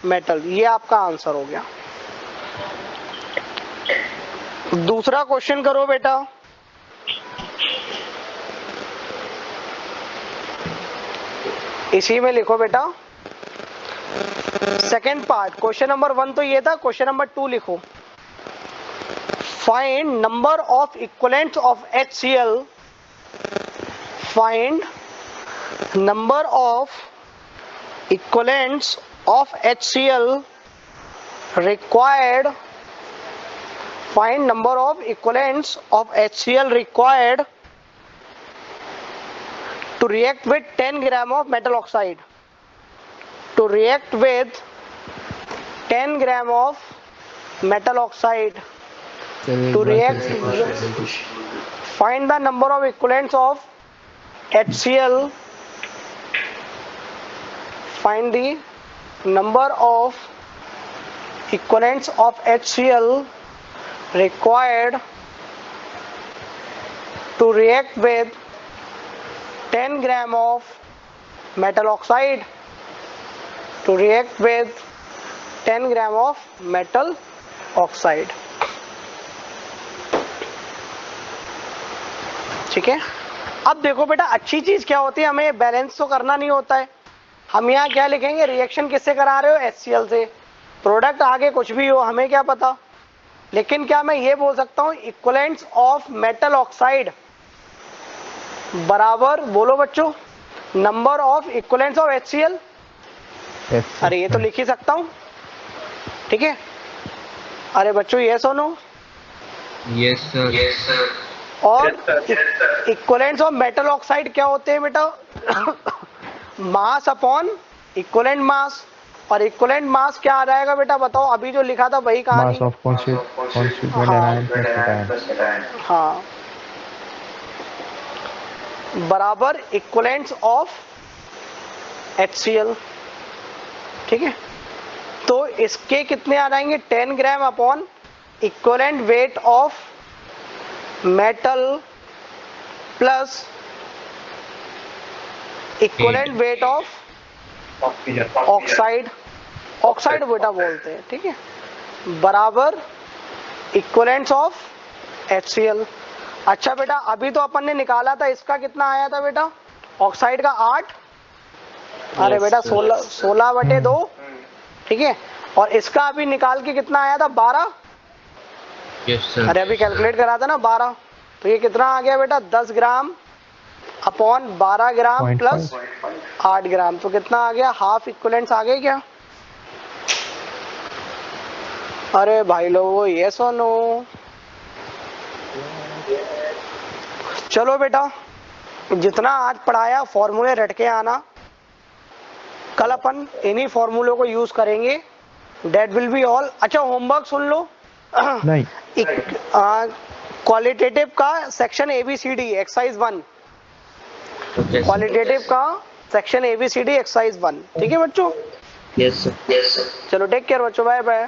मेटल। ये आपका आंसर हो गया। दूसरा क्वेश्चन करो बेटा। इसी में लिखो बेटा सेकेंड पार्ट। क्वेश्चन नंबर 1 तो ये था, क्वेश्चन नंबर 2 लिखो। Find number of equivalents of HCl, find number of equivalents of HCl required, find number of equivalents of HCl required to react with 10 gram of metal oxide, to react with 10 gram of metal oxide, to react, find the number of equivalents of HCl, find the number of equivalents of HCl required to react with 10 gram of metal oxide, to react with 10 gram of metal oxide। ठीक है, अब देखो बेटा अच्छी चीज क्या होती है, हमें बैलेंस तो करना नहीं होता है। हम यहाँ क्या लिखेंगे? रिएक्शन किससे करा रहे हो? HCl से। प्रोडक्ट आगे कुछ भी हो हमें क्या पता, लेकिन क्या मैं ये बोल सकता हूँ इक्विवेलेंट्स ऑफ मेटल ऑक्साइड बराबर, बोलो बच्चों, number of equivalents of HCl। अरे ये तो लिख ही सकता हूँ, ठीक है। अरे बच्चों ये सुनो, यस सर। Yes sir. और इक्विवेलेंट्स ऑफ मेटल ऑक्साइड क्या होते हैं बेटा? Mass upon equivalent mass. और इक्विवेलेंट मास क्या आ जाएगा बेटा बताओ, अभी जो लिखा था वही कहानी। Mass of constituent anion plus cation. हाँ, बराबर इक्विवेलेंट्स ऑफ HCl। ठीक है, तो इसके कितने आ जाएंगे 10 ग्राम upon equivalent weight of metal plus equivalent weight of oxide, oxide बेटा बोलते हैं। ठीक है, बराबर इक्विवेलेंट्स ऑफ HCl। अच्छा बेटा, अभी तो अपन ने निकाला था, इसका कितना आया था बेटा, ऑक्साइड का 8, अरे बेटा 16/2। ठीक है, और इसका अभी निकाल के कितना आया था 12। अरे अभी कैलकुलेट करा था ना 12, तो ये कितना आ गया बेटा 10 ग्राम अपॉन 12 ग्राम प्लस 8 ग्राम, तो कितना आ गया, हाफ इक्विवेलेंट्स आ गए क्या। अरे भाई लोगों ये सुनो, चलो बेटा जितना आज पढ़ाया फॉर्मूले रट के आना, कल अपन इन्हीं फॉर्मूलों को यूज करेंगे, डेट विल बी ऑल। अच्छा होमवर्क सुन लो, नहीं क्वालिटेटिव का सेक्शन ABCD एक्सरसाइज 1, क्वालिटेटिव का सेक्शन ABCD एक्सरसाइज 1। ठीक है बच्चों, यस सर। चलो टेक केयर बच्चों, बाय बाय।